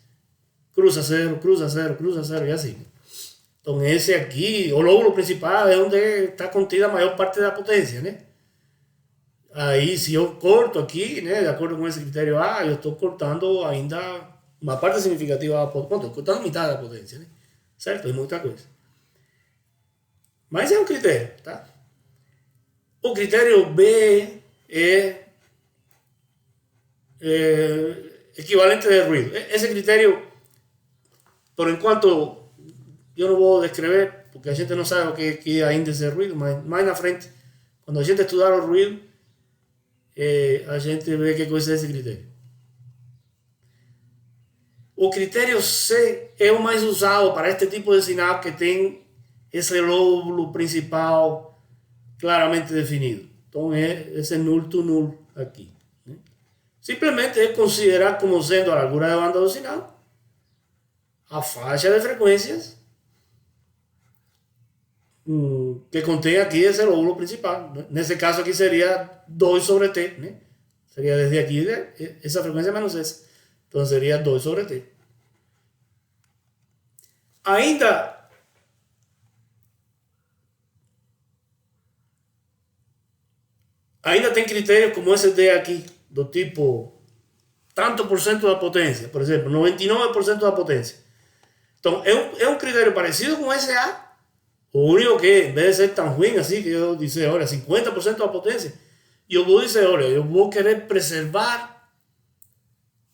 Cruza zero, cruza zero, cruza zero e assim. Então esse aqui, o lóbulo principal é onde está contida a maior parte da potência, né? Aí se eu corto aqui, né, de acordo com esse critério A, eu estou cortando ainda uma parte significativa da potência. Estou cortando metade da potência, né? Certo? É muita coisa. Mas é um critério, tá? O critério B é equivalente de ruído. Esse critério, por enquanto, eu não vou descrever, porque a gente não sabe o que é índice de ruído, mas mais na frente, quando a gente estudar o ruído, a gente vê que coisa é esse critério. O critério C é o mais usado para este tipo de sinal que tem esse lóbulo principal claramente definido. Então é esse null to null aqui, né? Simplesmente é considerar como sendo a largura de banda do sinal a faixa de frequências que contém aqui esse lóbulo principal. Nesse caso aqui seria 2 sobre t, né? Seria desde aqui, essa frequência menos essa. Então seria 2 sobre t. Ainda tem critérios como esse D aqui, do tipo tanto por cento da potência, por exemplo, 99% da potência. Então é um critério parecido com esse A. O único que, em vez de ser tão ruim assim, que eu dizer, olha, 50% da potência, eu vou dizer, olha, eu vou querer preservar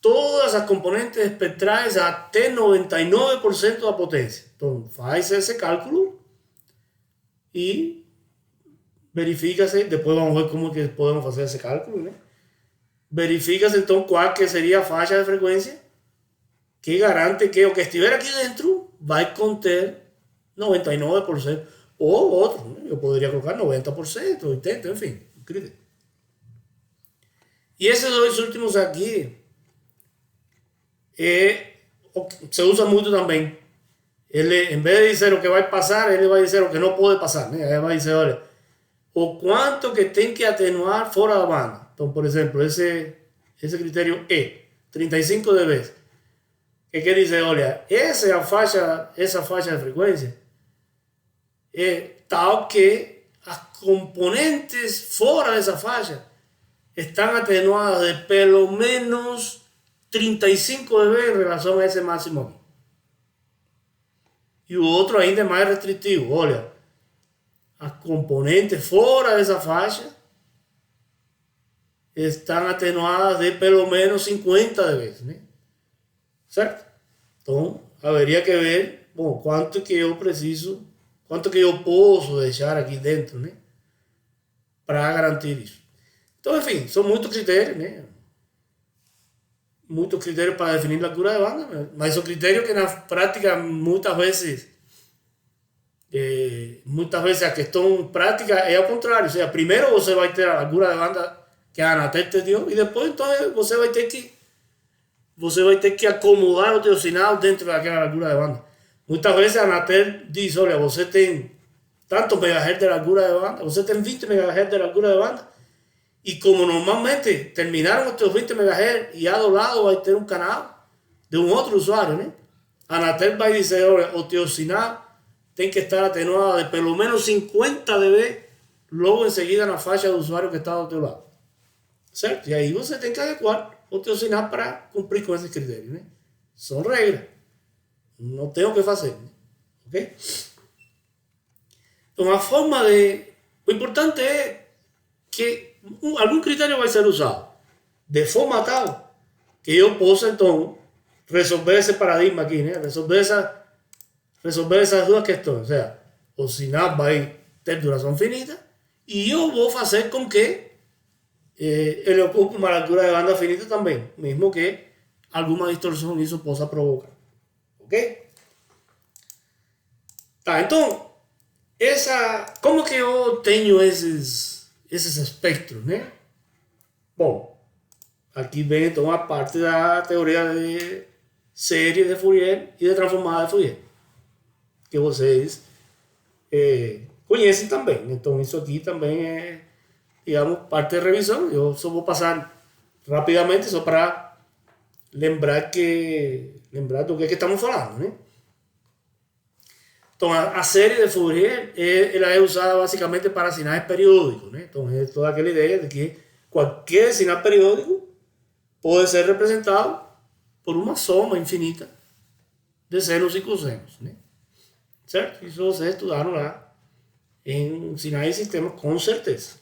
todas as componentes espectrais até 99% da potência. Então, faz esse cálculo e verifica-se, depois vamos ver como que podemos fazer esse cálculo, né? Verifica-se, então, qual que seria a faixa de frequência que garante que o que estiver aqui dentro vai conter 99%, ou outro, né? Eu poderia colocar 90%, 80%, enfim, incrível. E esses dois últimos aqui se usa muito também. Ele, em vez de dizer o que vai passar, ele vai dizer o que não pode passar, né? Ele vai dizer, olha, o quanto que tem que atenuar fora da banda. Então, por exemplo, esse critério E, 35 dB, que quer dizer, olha, essa faixa de frequência é tal que as componentes fora dessa faixa estão atenuadas de pelo menos 35 dB em relação a esse máximo aqui. E o outro ainda é mais restritivo, olha, as componentes fora dessa faixa estão atenuadas de pelo menos 50 dB, né? Certo? Então, haveria que ver, bom, quanto que eu posso deixar aqui dentro, né? Para garantir isso. Então, enfim, são muitos critérios, né? Muitos critérios para definir a largura de banda, mas o critério que na prática muitas vezes a questão prática é ao contrário. Ou seja, primeiro você vai ter a largura de banda que a Anatel te deu e depois então você vai ter que acomodar o teu sinal dentro daquela largura de banda. Muitas vezes a Anatel diz, olha, você tem tantos megahertz de largura de banda, você tem 20 megahertz de largura de banda, e como normalmente terminaram os teus 20 MHz e ao lado vai ter um canal de um outro usuário, né? A Anatel vai dizer, olha, o teu sinal tem que estar atenuado de pelo menos 50 dB logo em seguida na faixa do usuário que está do teu lado. Certo? E aí você tem que adequar o teu sinal para cumprir com esses critérios, né? São regras. Não tem o que fazer, né? Ok? Então, a forma de... O importante é que algum critério vai ser usado de forma tal que eu possa, então, resolver esse paradigma aqui, né? Resolver essas duas questões. Ou seja, o sinal vai ter duração finita e eu vou fazer com que ele ocupe uma altura de banda finita também, mesmo que alguma distorção isso possa provocar. Ok? Tá, então, como que eu tenho esses espectros, né? Bom, aqui vem então a parte da teoria de série de Fourier e de transformada de Fourier, que vocês conhecem também. Então, isso aqui também é, digamos, parte de revisão. Eu só vou passar rapidamente só para lembrar do que estamos falando, né? Então, a série de Fourier ela é usada basicamente para sinais periódicos, né? Então, é toda aquela ideia de que qualquer sinal periódico pode ser representado por uma soma infinita de senos e cossenos, né? Certo? Isso vocês estudaram lá em sinais e sistemas, com certeza.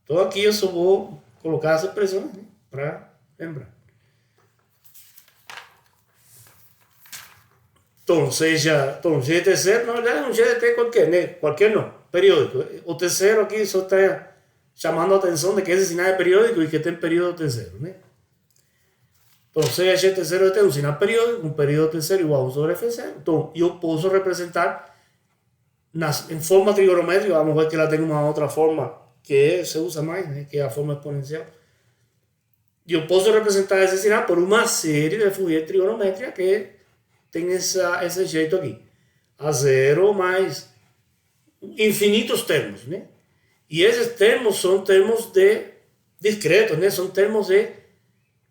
Então, aqui eu só vou colocar as expressões, né, para lembrar. Então, GT0, na verdade, é um GT qualquer, né? Qualquer não, periódico. O T0 aqui só está chamando a atenção de que esse sinal é periódico e que tem período T0, né? Então, seja GT0 tem um sinal periódico, um período T0 igual a 1 sobre F0. Então, eu posso representar em forma trigonométrica, vamos ver que ela tem uma outra forma que se usa mais, né? Que é a forma exponencial. Eu posso representar esse sinal por uma série de Fourier trigonométrica que tem esse jeito aqui. A zero mais infinitos termos, né? E esses termos são termos discretos, né? São termos de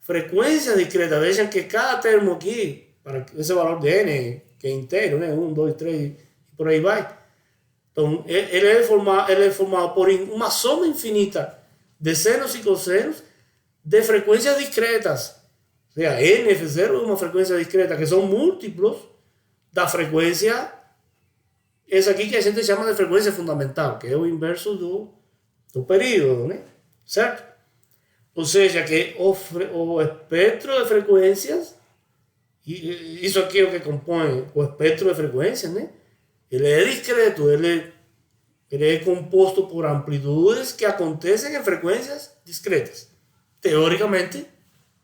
frequência discreta. Vejam que cada termo aqui, para esse valor de n, que é inteiro, né? 1, 2, 3 e por aí vai. Então, ele é formado por uma soma infinita de senos e cossenos de frequências discretas. Ou seja, NF0 é uma frequência discreta, que são múltiplos da frequência, essa aqui que a gente chama de frequência fundamental, que é o inverso do período, né? Certo? Ou seja, que o espectro de frequências, e isso aqui é o que compõe o espectro de frequências, né? Ele é discreto, ele é composto por amplitudes que acontecem em frequências discretas. Teoricamente,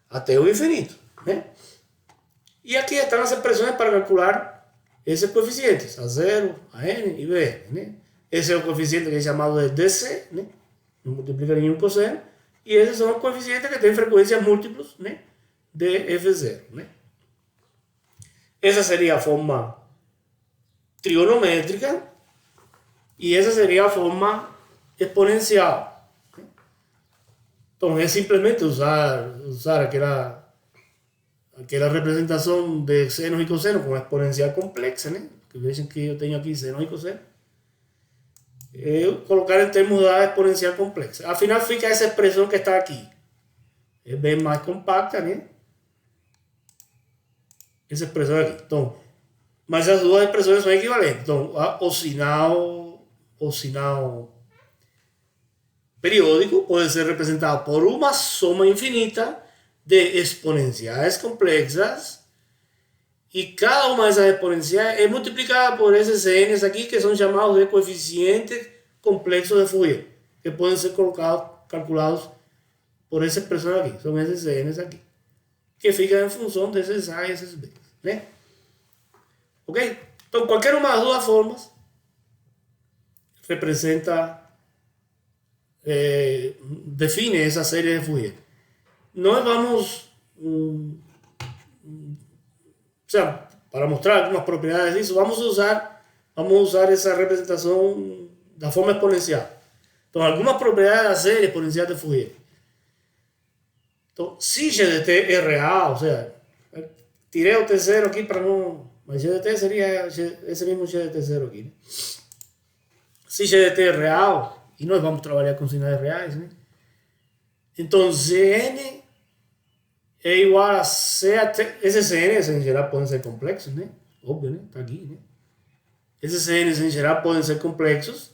até o infinito, né? E aqui estão as expressões para calcular esses coeficientes, a 0, a n e b, né? Esse é o coeficiente que é chamado de DC, né? Não multiplica nenhum cosseno. E esses são os coeficientes que têm frequências múltiplos, né? De F0, né? Essa seria a forma trigonométrica e essa seria a forma exponencial. Então, é simplesmente usar aquela representação de senos e cossenos com exponencial complexa, né? Que vejam que eu tenho aqui senos e cossenos. Eu colocar em termos da exponencial complexa. Afinal, fica essa expressão que está aqui. É bem mais compacta, né? Essa expressão aqui. Então, mas as duas expressões são equivalentes. Então, o sinal periódico pode ser representado por uma soma infinita de exponenciais complexas e cada uma dessas exponenciais é multiplicada por esses n's aqui que são chamados de coeficientes complexos de Fourier, que podem ser calculados por essa expressão aqui. São esses n's aqui, que ficam em função desses a e esses b, né? Ok? Então, qualquer uma das duas formas representa define essa série de Fourier. Nós vamos, para mostrar algumas propriedades disso, vamos usar essa representação da forma exponencial. Então, algumas propriedades da série exponencial de Fourier. Então, se GDT é real, ou seja, tirei o T0 aqui para não... Mas GDT seria esse mesmo GDT0 aqui, né? Se GDT é real, e nós vamos trabalhar com sinais reais, né? Então, Zn é igual a C até... Esses CNs em geral podem ser complexos, né? Óbvio, né? Tá aqui, né? Esses CNs em geral podem ser complexos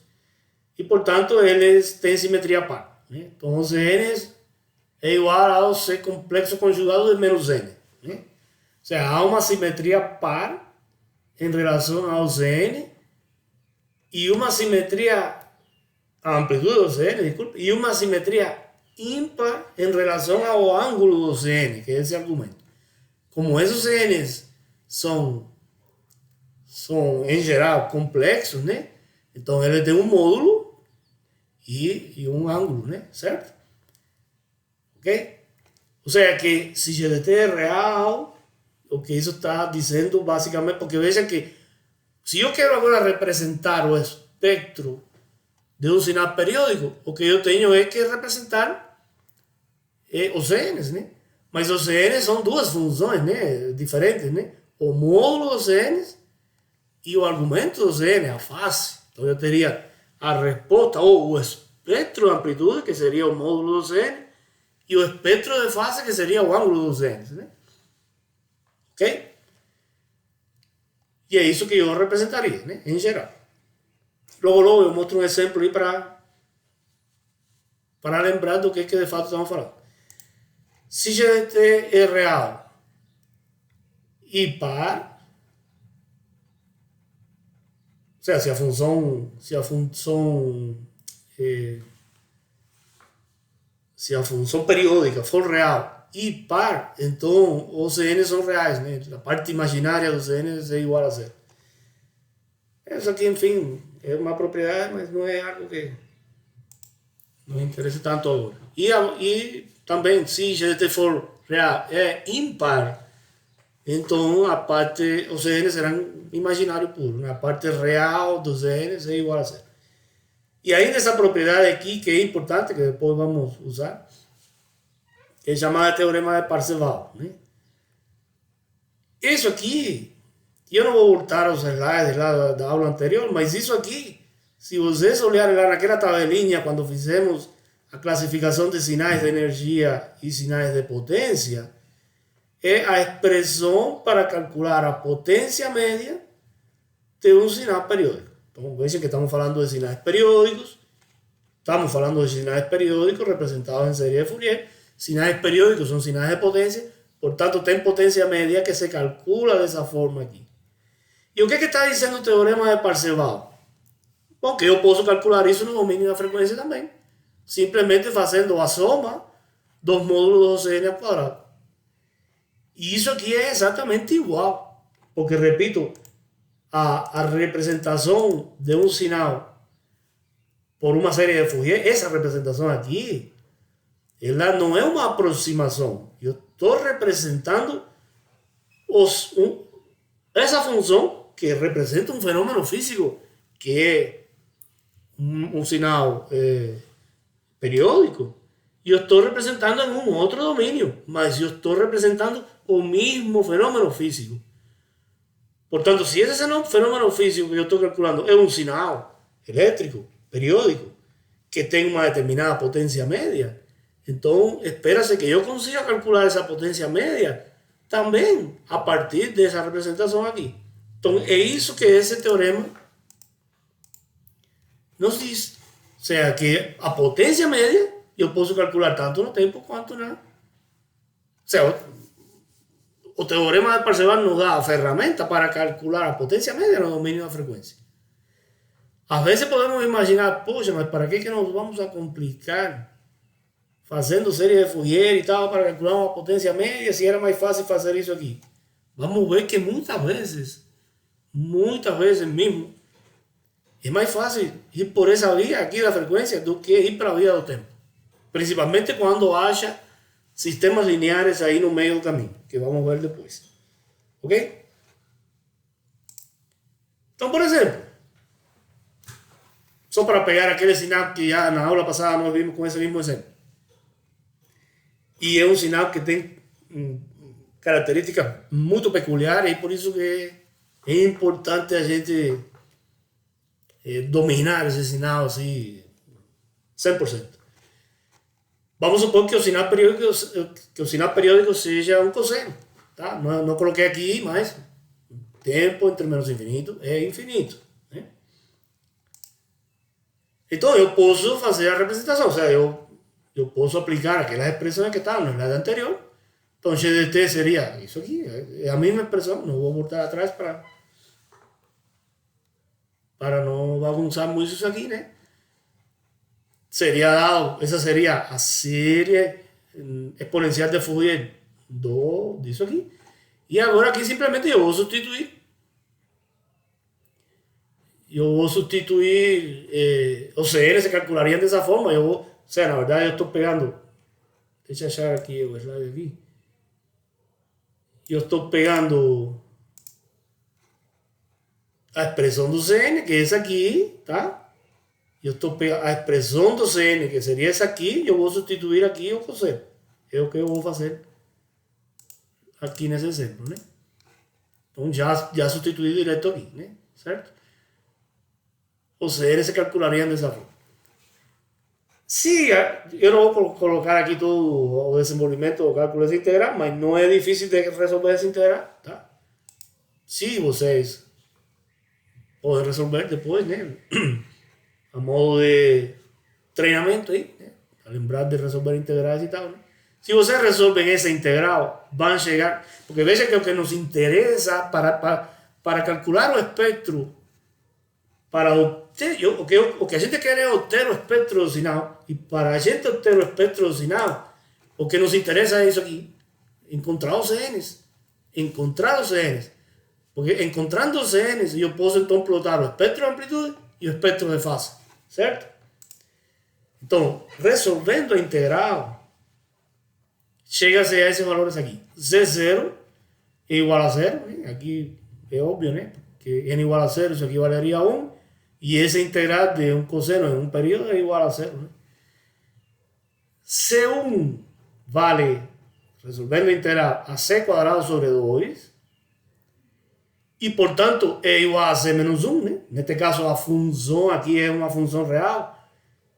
e, portanto, eles têm simetria par, né? Então, os CNs é igual ao C complexo conjugado de menos N, né? Ou seja, há uma simetria par em relação ao CN e uma simetria, a amplitude do CN, desculpe, e uma simetria ímpar em relação ao ângulo do CN, que é esse argumento. Como esses CNs são em geral complexos, né? Então ele tem um módulo e um ângulo, né? Certo? Ok? Ou seja, que se GDT é real, o que isso está dizendo basicamente, porque veja que se eu quero agora representar o espectro de um sinal periódico, o que eu tenho é que representar os CNs, né? Mas os CNs são duas funções, né? Diferentes, né? O módulo dos CNs e o argumento do CN, a fase. Então eu teria a resposta, ou o espectro de amplitude, que seria o módulo do CN, e o espectro de fase, que seria o ângulo dos CNs, né? Ok? E é isso que eu representaria, né? Em geral. Logo eu mostro um exemplo aí para lembrar do que de fato estamos falando. Se GDT é real e par, ou seja, se a função periódica for real e par, então os CNs são reais, né? A parte imaginária dos CNs é igual a zero. Isso aqui, enfim, é uma propriedade, mas não é algo que não interessa tanto agora. E também, se GDT for real é ímpar, então a parte, os CNs serão imaginário puro, né? A parte real dos CNs é igual a zero. E ainda essa propriedade aqui, que é importante, que depois vamos usar, é chamada teorema de Parseval, né? Isso aqui, eu não vou voltar aos slides lá da aula anterior, mas isso aqui, se vocês olharem lá naquela tabelinha, quando fizemos a classificação de sinais de energia e sinais de potência, é a expressão para calcular a potência média de um sinal periódico. Então vejam que estamos falando de sinais periódicos, representados em série de Fourier. Sinais periódicos são sinais de potência, portanto tem potência média que se calcula dessa forma aqui. E o que está dizendo o teorema de Parseval? Bom, que eu posso calcular isso no domínio da frequência também, simplesmente fazendo a soma dos módulos do CN ao quadrado. E isso aqui é exatamente igual, porque, repito, a representação de um sinal por uma série de Fourier, essa representação aqui, ela não é uma aproximação. Eu estou representando essa função que representa um fenômeno físico, que é um sinal periódico, e eu estou representando em um outro domínio, mas eu estou representando o mesmo fenômeno físico. Portanto, se esse fenômeno físico que eu estou calculando é um sinal elétrico, periódico, que tem uma determinada potência média, então espera-se que eu consiga calcular essa potência média também a partir dessa representação aqui. Então é isso que esse teorema nos diz. Ou seja, que a potência média eu posso calcular tanto no tempo quanto na... Ou seja, o teorema de Parseval nos dá a ferramenta para calcular a potência média no domínio da frequência. Às vezes podemos imaginar, poxa, mas para que nós vamos a complicar fazendo série de Fourier e tal para calcular uma potência média se era mais fácil fazer isso aqui? Vamos ver que muitas vezes mesmo, é mais fácil ir por essa via aqui da frequência do que ir para a via do tempo. Principalmente quando haja sistemas lineares aí no meio do caminho, que vamos ver depois. Ok? Então, por exemplo, só para pegar aquele sinal que já na aula passada nós vimos com esse mesmo exemplo. E é um sinal que tem características muito peculiares e por isso que é importante a gente dominar esse sinal assim 100%. Vamos supor que o sinal periódico seja um cosseno. Tá? Não coloquei aqui, mas tempo entre menos infinito é infinito. Né? Então eu posso fazer a representação, ou seja, eu posso aplicar aquela expressão que está na slide anterior. Então g de t seria isso aqui, é a mesma expressão, não vou voltar atrás para não bagunçar muito isso aqui, né? Seria dado, essa seria a série exponencial de Fourier disso aqui. E agora aqui simplesmente eu vou substituir. Os CN se calculariam dessa forma. Ou seja, na verdade eu estou pegando. Deixa eu achar aqui o slide aqui. Eu estou pegando a expressão do CN, que é essa aqui, tá? Eu estou pegando a expressão do CN, que seria essa aqui, e eu vou substituir aqui o cosseno. É o que eu vou fazer aqui nesse exemplo, né? Então já substituí direto aqui, né? Certo? Os CN se calculariam dessa forma. Se eu não vou colocar aqui todo o desenvolvimento do cálculo dessa integral, mas não é difícil de resolver essa integral, tá? Se vocês podem resolver depois, né? A modo de treinamento aí, né? Para lembrar de resolver integrais e tal, né? Se vocês resolvem essa integral, vão chegar, porque veja que o que nos interessa para calcular o espectro, para obter, o que a gente quer é obter o espectro do sinal, e para a gente obter o espectro do sinal, o que nos interessa é isso aqui, encontrar os CNs, porque encontrando os CNs eu posso então plotar o espectro de amplitude e o espectro de fase, certo? Então, resolvendo a integral, chega-se a esses valores aqui. Z0 é igual a 0, né? Aqui é óbvio, né? Que n igual a 0, isso aqui valeria a 1, e essa integral de um cosseno em um período é igual a 0, né? C1 vale, resolvendo a integral, a c quadrado sobre 2, e portanto é igual a c menos 1, né? Neste caso a função aqui é uma função real,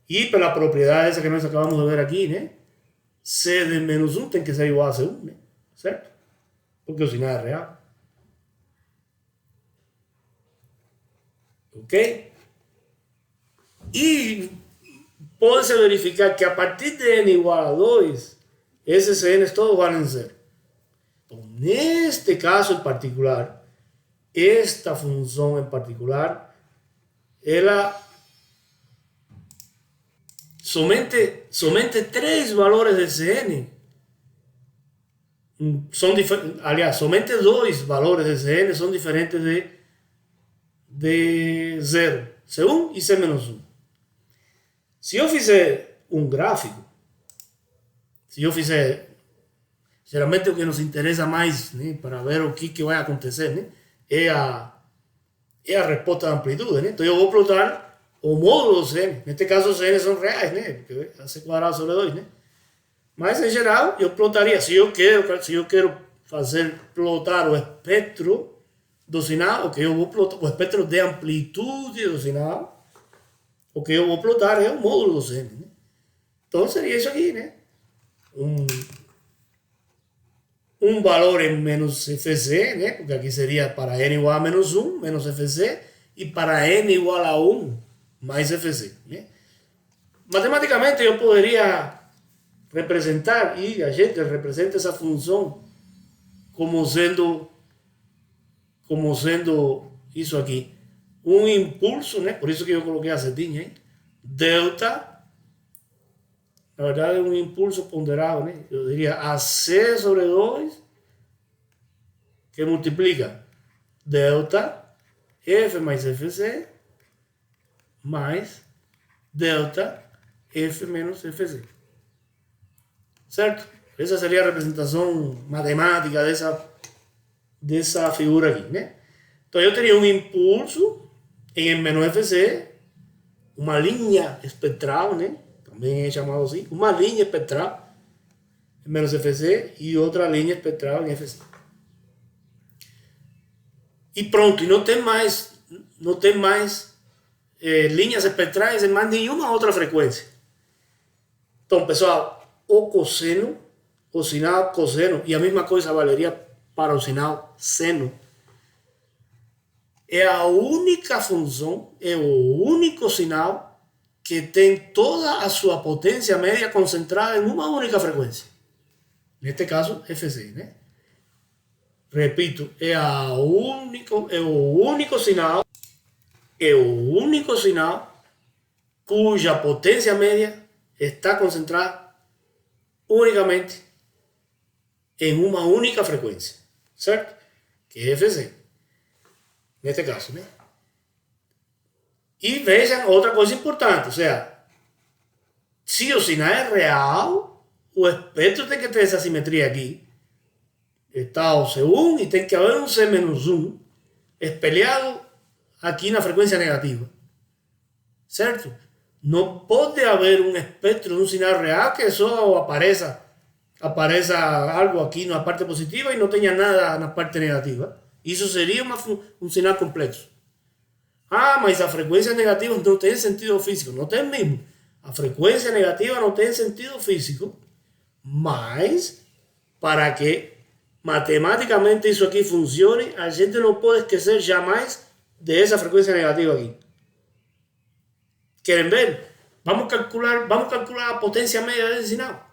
e pela propriedade essa que nós acabamos de ver aqui, né? C de menos 1 tem que ser igual a C1, né? Certo? Porque o sinal é real. Ok? E pode-se verificar que a partir de n igual a 2, esses CNs todos valem 0. Então, neste caso em particular, esta função em particular, ela somente 3 valores de CN são diferentes. Aliás, somente 2 valores de CN são diferentes de 0, C1 e C-1. Se eu fizer um gráfico, geralmente o que nos interessa mais, né, para ver o que vai acontecer, né, é a resposta da amplitude, né? Então eu vou plotar o módulo do CN, neste caso os CN são reais, né? Porque é c quadrado sobre 2, né? Mas em geral eu plotaria, se eu quero fazer plotar o espectro do sinal, o que eu vou plotar, o espectro de amplitude do sinal, o que eu vou plotar é o módulo do CN, né? Então seria isso aqui, né? Um valor em menos Fc, né? Porque aqui seria para n igual a menos 1, menos Fc, e para n igual a 1, mais Fc, né? Matematicamente eu poderia representar, e a gente representa essa função como sendo isso aqui, um impulso, né? Por isso que eu coloquei a setinha, hein? Delta, na verdade é um impulso ponderado, né? Eu diria AC sobre 2, que multiplica delta F mais Fc mais delta F menos Fc. Certo? Essa seria a representação matemática dessa figura aqui, né? Então eu teria um impulso em M menos Fc, uma linha espectral, né? Também é chamado assim, uma linha espectral em menos Fc e outra linha espectral em Fc. E pronto, e não tem mais linhas espectrais em mais nenhuma outra frequência. Então, pessoal, o cosseno, o sinal cosseno, e a mesma coisa valeria para o sinal seno. É a única função, é o único sinal que tem toda a sua potência média concentrada em uma única frequência. Neste caso, Fc, né? Repito, é o único sinal cuja potência média está concentrada unicamente em uma única frequência, certo? Que é Fc, neste caso, né? E vejam outra coisa importante, ou seja, se o sinal é real, o espectro tem que ter essa simetria aqui. Está o C1 e tem que haver um C-1 espelhado aqui na frequência negativa, certo? Não pode haver um espectro de um sinal real que só apareça algo aqui na parte positiva e não tenha nada na parte negativa. Isso seria um sinal complexo. Ah, mas a frequência negativa não tem sentido físico. Não tem mesmo. A frequência negativa não tem sentido físico, mas para que matematicamente isso aqui funcione, a gente não pode esquecer jamais dessa frequência negativa aqui. Querem ver? Vamos calcular a potência média desse sinal.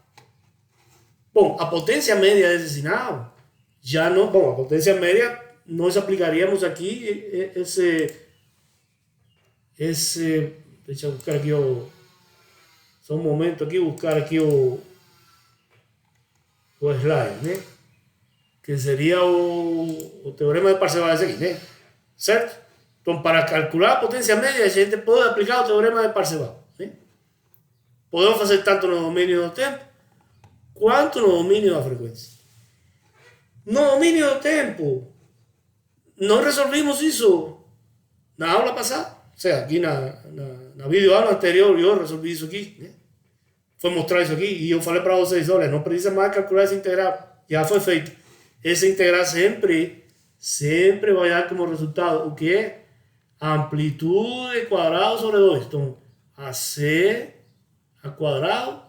Bom, a potência média desse sinal já não... Bom, a potência média nós aplicaríamos aqui deixa eu buscar aqui só um momento aqui, buscar aqui o slide, né? Que seria o teorema de Parseval esse aqui, né? Certo? Então, para calcular a potência média, a gente pode aplicar o teorema de Parseval, né? Podemos fazer tanto no domínio do tempo, quanto no domínio da frequência. No domínio do tempo, não resolvimos isso na aula passada. O seja, aqui na videoaula anterior eu resolvi isso aqui, né? Foi mostrar isso aqui e eu falei para vocês, olha, não precisa mais calcular essa integral, já foi feito. Essa integral sempre vai dar como resultado o que é? A amplitude quadrada sobre 2. Então, AC ao quadrado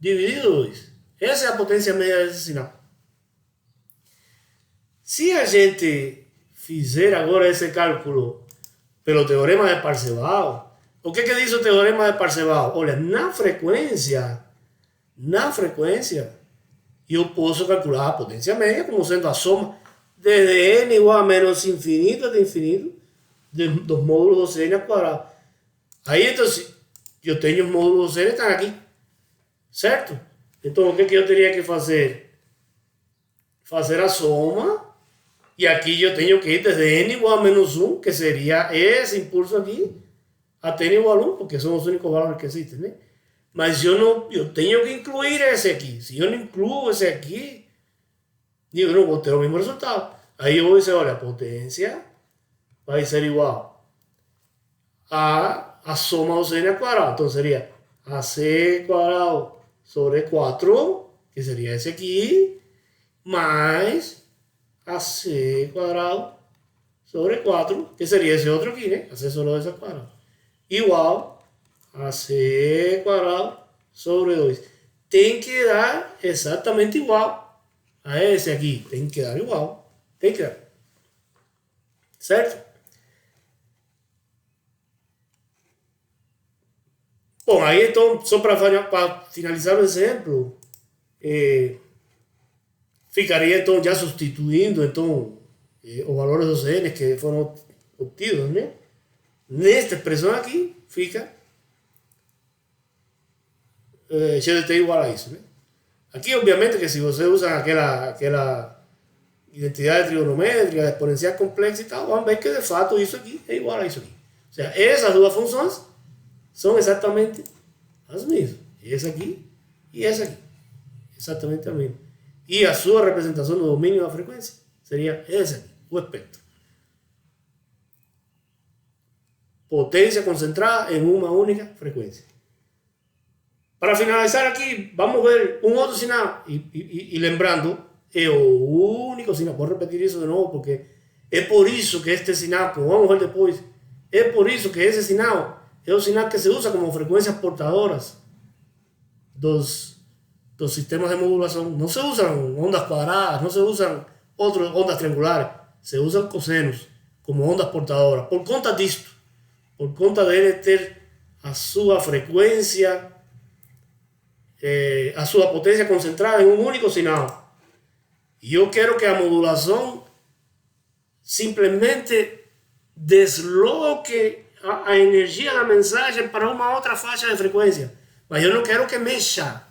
dividido 2. Essa é a potência média desse sinal. Se a gente fizer agora esse cálculo pelo teorema de Parseval, o que diz o teorema de Parseval? Olha, na frequência, eu posso calcular a potência média como sendo a soma desde n igual a menos infinito de infinito dos módulos do Cn ao quadrado. Aí, então, eu tenho os módulos do Cn estão aqui, certo? Então, o que eu teria que fazer? Fazer a soma, e aqui eu tenho que ir desde n igual a menos 1, que seria esse impulso aqui, até n igual a 1, porque são os únicos valores que existem, né? Mas eu tenho que incluir esse aqui. Se eu não incluo esse aqui, eu não vou ter o mesmo resultado. Aí eu vou dizer, olha, a potência vai ser igual a soma do Cn ao quadrado. Então seria AC quadrado sobre 4, que seria esse aqui, mais AC quadrado sobre 4, que seria esse outro aqui, né? AC sobre 2 ao quadrado. Igual a C quadrado sobre 2. Tem que dar exatamente igual a esse aqui. Tem que dar igual. Tem que dar. Certo? Bom, aí então, só para finalizar o exemplo, ficaria então já substituindo então, os valores dos N que foram obtidos, né? Nesta expressão aqui fica GDT igual a isso, né? Aqui, obviamente, que se você usa aquela identidade trigonométrica, exponencial complexa e tal, vamos ver que de fato isso aqui é igual a isso aqui. Ou seja, essas duas funções são exatamente as mesmas. Essa aqui e essa aqui. Exatamente a mesma. E a sua representação do domínio da frequência seria essa aqui, o espectro. Potência concentrada em uma única frequência. Para finalizar aqui, vamos ver um outro sinal. E lembrando, é o único sinal. Vou repetir isso de novo, porque é por isso que este sinal, como vamos ver depois, é por isso que esse sinal é o sinal que se usa como frequências portadoras dos los sistemas de modulación no se usan ondas cuadradas, no se usan otras ondas triangulares, se usan cosenos como ondas portadoras. Por conta disto, por conta de ele ter a sua frequência, a sua potência concentrada em um único sinal. E eu quero que a modulação simplesmente desloque a energia da mensagem para uma outra faixa de frequência. Mas eu não quero que mexa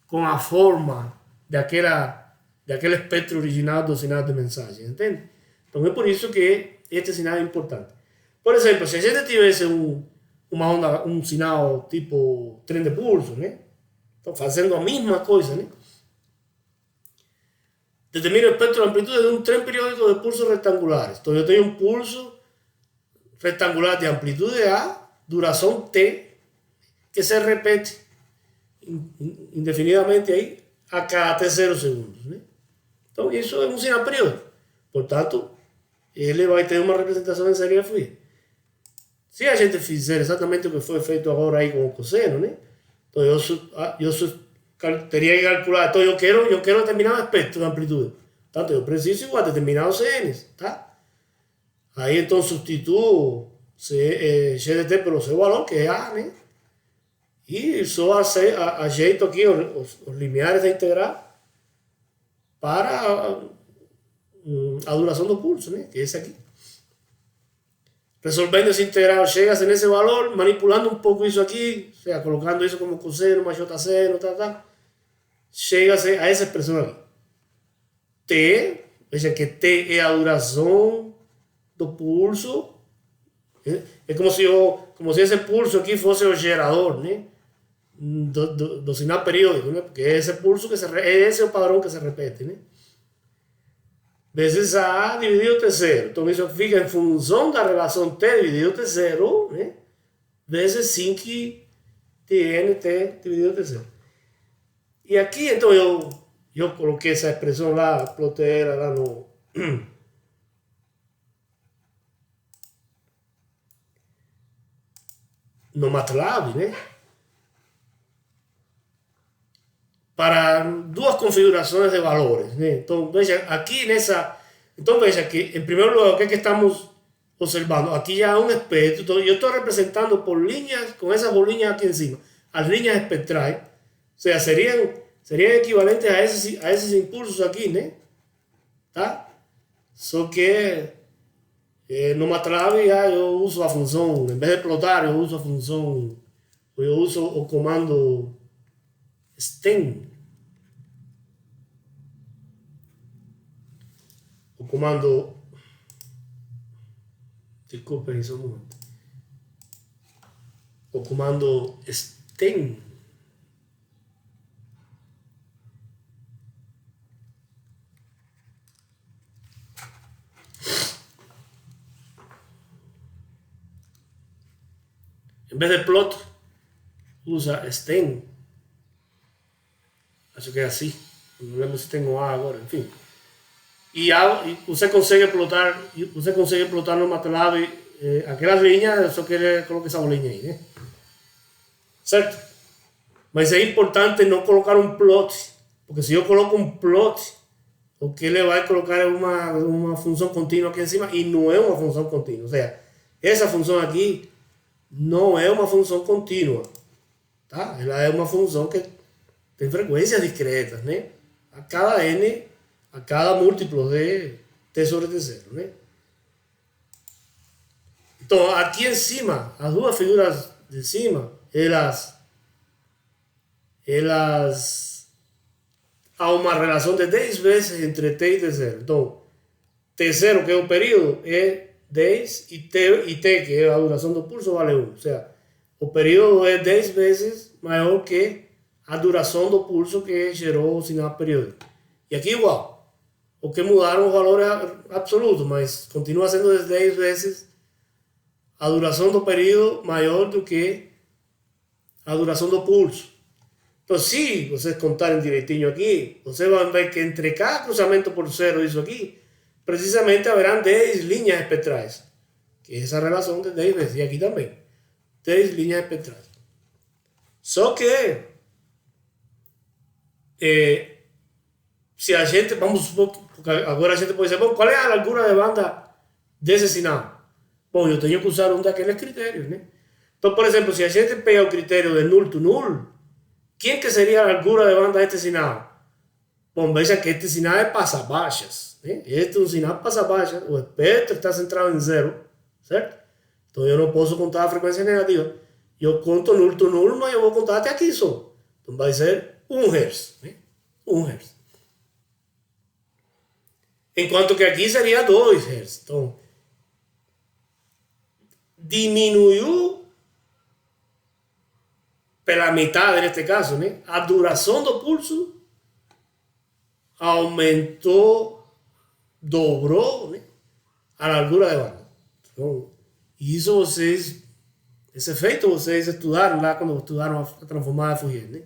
com a forma daquele espectro original do sinal de mensagem, entende? Então é por isso que este sinal é importante. Por exemplo, se a gente tivesse um sinal tipo trem de pulso, né? Então, fazendo a mesma coisa, né? Determina o espectro de amplitude de um trem periódico de pulsos retangulares. Então, eu tenho um pulso retangular de amplitude A, duração T, que se repete indefinidamente aí a cada T0 segundos, né? Então, isso é um sinal periódico. Portanto, ele vai ter uma representação em série fluida. Se a gente fizer exatamente o que foi feito agora aí com o cosseno, né? Então, eu teria que calcular. Então, eu quero determinar o espectro de amplitude. Portanto, eu preciso igual determinar os CNs, tá? Aí, então, substituo GDT pelo seu valor, que é A, né? E só ajeito aqui os limiares da integral para a duração do pulso, né? Que é esse aqui. Resolvendo esse integral, chega-se nesse valor, manipulando um pouco isso aqui, ou seja, colocando isso como cosseno, mais jseno, chega-se a essa expressão aqui. T, veja que T é a duração do pulso, é como se esse pulso aqui fosse o gerador, né? Do sinal periódico, né? Porque é esse pulso esse é o padrão que se repete, né? Vezes A dividido T0. Então isso fica em função da relação T dividido T0, né? Vezes 5 TNT dividido T0. E aqui, então, eu coloquei essa expressão lá, plotei ela lá no MATLAB, né? Para duas configurações de valores, né? Então, veja, aqui então veja que, em primeiro lugar, o que estamos observando? Aqui já há um espectro, então eu estou representando por linhas, com essas bolinhas aqui em cima, as linhas espectrais, ou seja, seriam equivalentes a esses impulsos aqui, né? Tá? Só que no MATLAB eu uso a função, em vez de plotar, eu uso o comando STEM. O comando. Desculpem só um momento. O comando STEM. Em vez de plot, usa STEM. Acho que é assim. Não lembro se tem o A agora, enfim. E você consegue plotar no MATLAB aquelas linhas, só que ele coloca essa bolinha aí, né? Certo? Mas é importante não colocar um plot, porque se eu coloco um plot, o que ele vai colocar é uma função contínua aqui em cima, e não é uma função contínua. Ou seja, essa função aqui não é uma função contínua, tá? Ela é uma função que tem frequências discretas, né? A cada múltiplo de T sobre T0, né? Então, aqui em cima, as duas figuras de cima, elas há uma relação de 10 vezes entre T e T0. Então, T0, que é o período, é 10, e T, que é a duração do pulso, vale 1. Ou seja, o período é 10 vezes maior que a duração do pulso que gerou o sinal periódico. E aqui igual. O que mudaram o valor é absoluto, mas continua sendo 10 vezes a duração do período maior do que a duração do pulso. Então, se vocês contarem direitinho aqui, vocês vão ver que entre cada cruzamento por zero disso aqui, precisamente haverão 10 linhas espectrais. Que é essa relação de 10 vezes. E aqui também. 10 linhas espectrais. Só que se a gente, vamos supor, porque agora a gente pode dizer, bom, qual é a largura de banda desse sinal? Bom, eu tenho que usar um daqueles critérios, né? Então, por exemplo, se a gente pega o critério de null to null, quem que seria a largura de banda deste sinal? Bom, veja que este sinal é passa-baixas, né? Este é um sinal passa-baixas, o espectro está centrado em zero, certo? Então eu não posso contar a frequência negativa. Eu conto null to null, mas eu vou contar até aqui só. Então vai ser 1 Hz, né? 1 Hz. Enquanto que aqui seria 2 Hz. Então, diminuiu pela metade neste caso, né? A duração do pulso aumentou, dobrou, né? A largura de banda. Então, isso vocês, esse efeito vocês estudaram lá quando estudaram a transformada de Fourier, né? Ou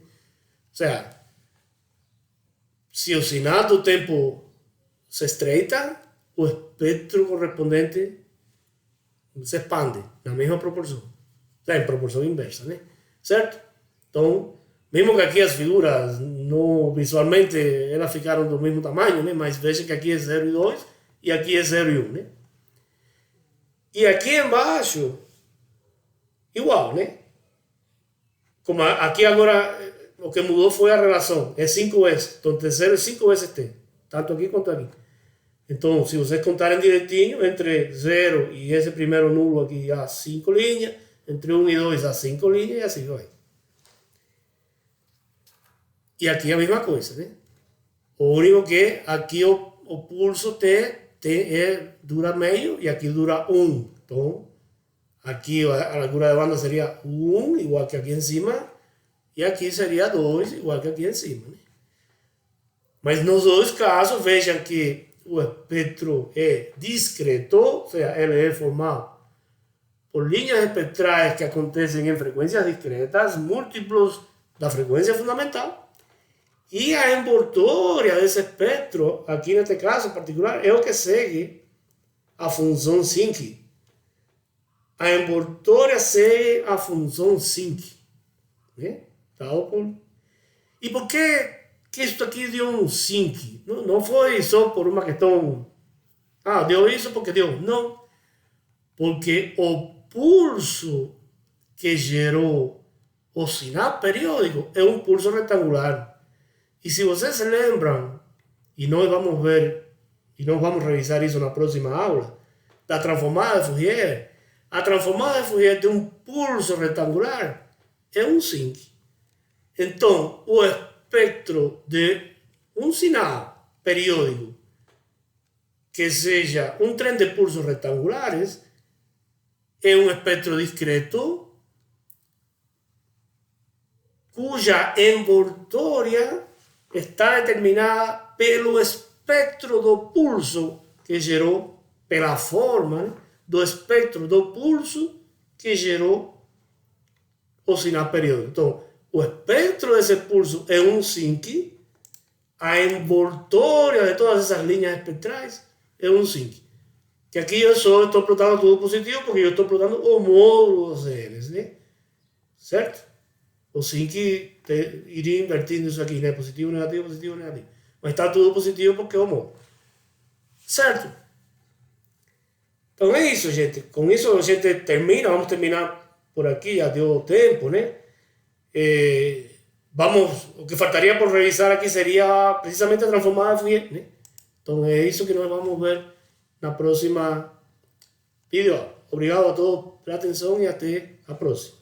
seja, se o sinal do tempo se estreita, o espectro correspondente se expande na mesma proporção. Ou seja, em proporção inversa, né? Certo? Então, mesmo que aqui as figuras, não, visualmente, elas ficaram do mesmo tamanho, né? Mas veja que aqui é 0 e 2 e aqui é 0 e 1, né? E aqui embaixo, igual, né? Como aqui agora, o que mudou foi a relação, é 5S. Então, T0 é 5ST, tanto aqui quanto aqui. Então, se vocês contarem direitinho, entre 0 e esse primeiro nulo aqui há 5 linhas, entre 1 e 2 há 5 linhas e assim vai. E aqui é a mesma coisa, né? O único que aqui o pulso dura meio e aqui dura 1. Então, aqui a largura de banda seria 1, igual que aqui em cima, e aqui seria 2, igual que aqui em cima, né? Mas nos dois casos, vejam que o espectro é discreto, ou seja, ele é formado por linhas espectrais que acontecem em frequências discretas, múltiplos da frequência fundamental. E a envoltória desse espectro, aqui neste caso em particular, é o que segue a função sinc. A envoltória segue a função sinc. Né? E por que isso aqui deu um sinc? Não foi só por uma questão, deu isso porque deu. Não. Porque o pulso que gerou o sinal periódico é um pulso retangular. E se vocês se lembram, e nós vamos ver, e nós vamos revisar isso na próxima aula, da transformada de Fourier, a transformada de Fourier de um pulso retangular é um sinc. Então, o espectro de um sinal periódico que seja um trem de pulsos retangulares é um espectro discreto cuja envoltória está determinada pelo espectro do pulso que gerou, pela forma, né, do espectro do pulso que gerou o sinal periódico. Então, o espectro desse pulso é um sinc, a envoltória de todas essas linhas espectrais é um sinc. Que aqui eu só estou plotando tudo positivo porque eu estou plotando o módulo deles, né? Certo? O sinc iria invertindo isso aqui, né? Positivo, negativo, positivo, negativo. Mas está tudo positivo porque é o módulo. Certo? Então é isso, gente. Com isso a gente termina. Vamos terminar por aqui, já deu tempo, né? O que faltaria por revisar aqui seria precisamente a transformada de Fourier, né? Então é isso que nós vamos ver na próxima vídeo. Obrigado a todos pela atenção e até a próxima.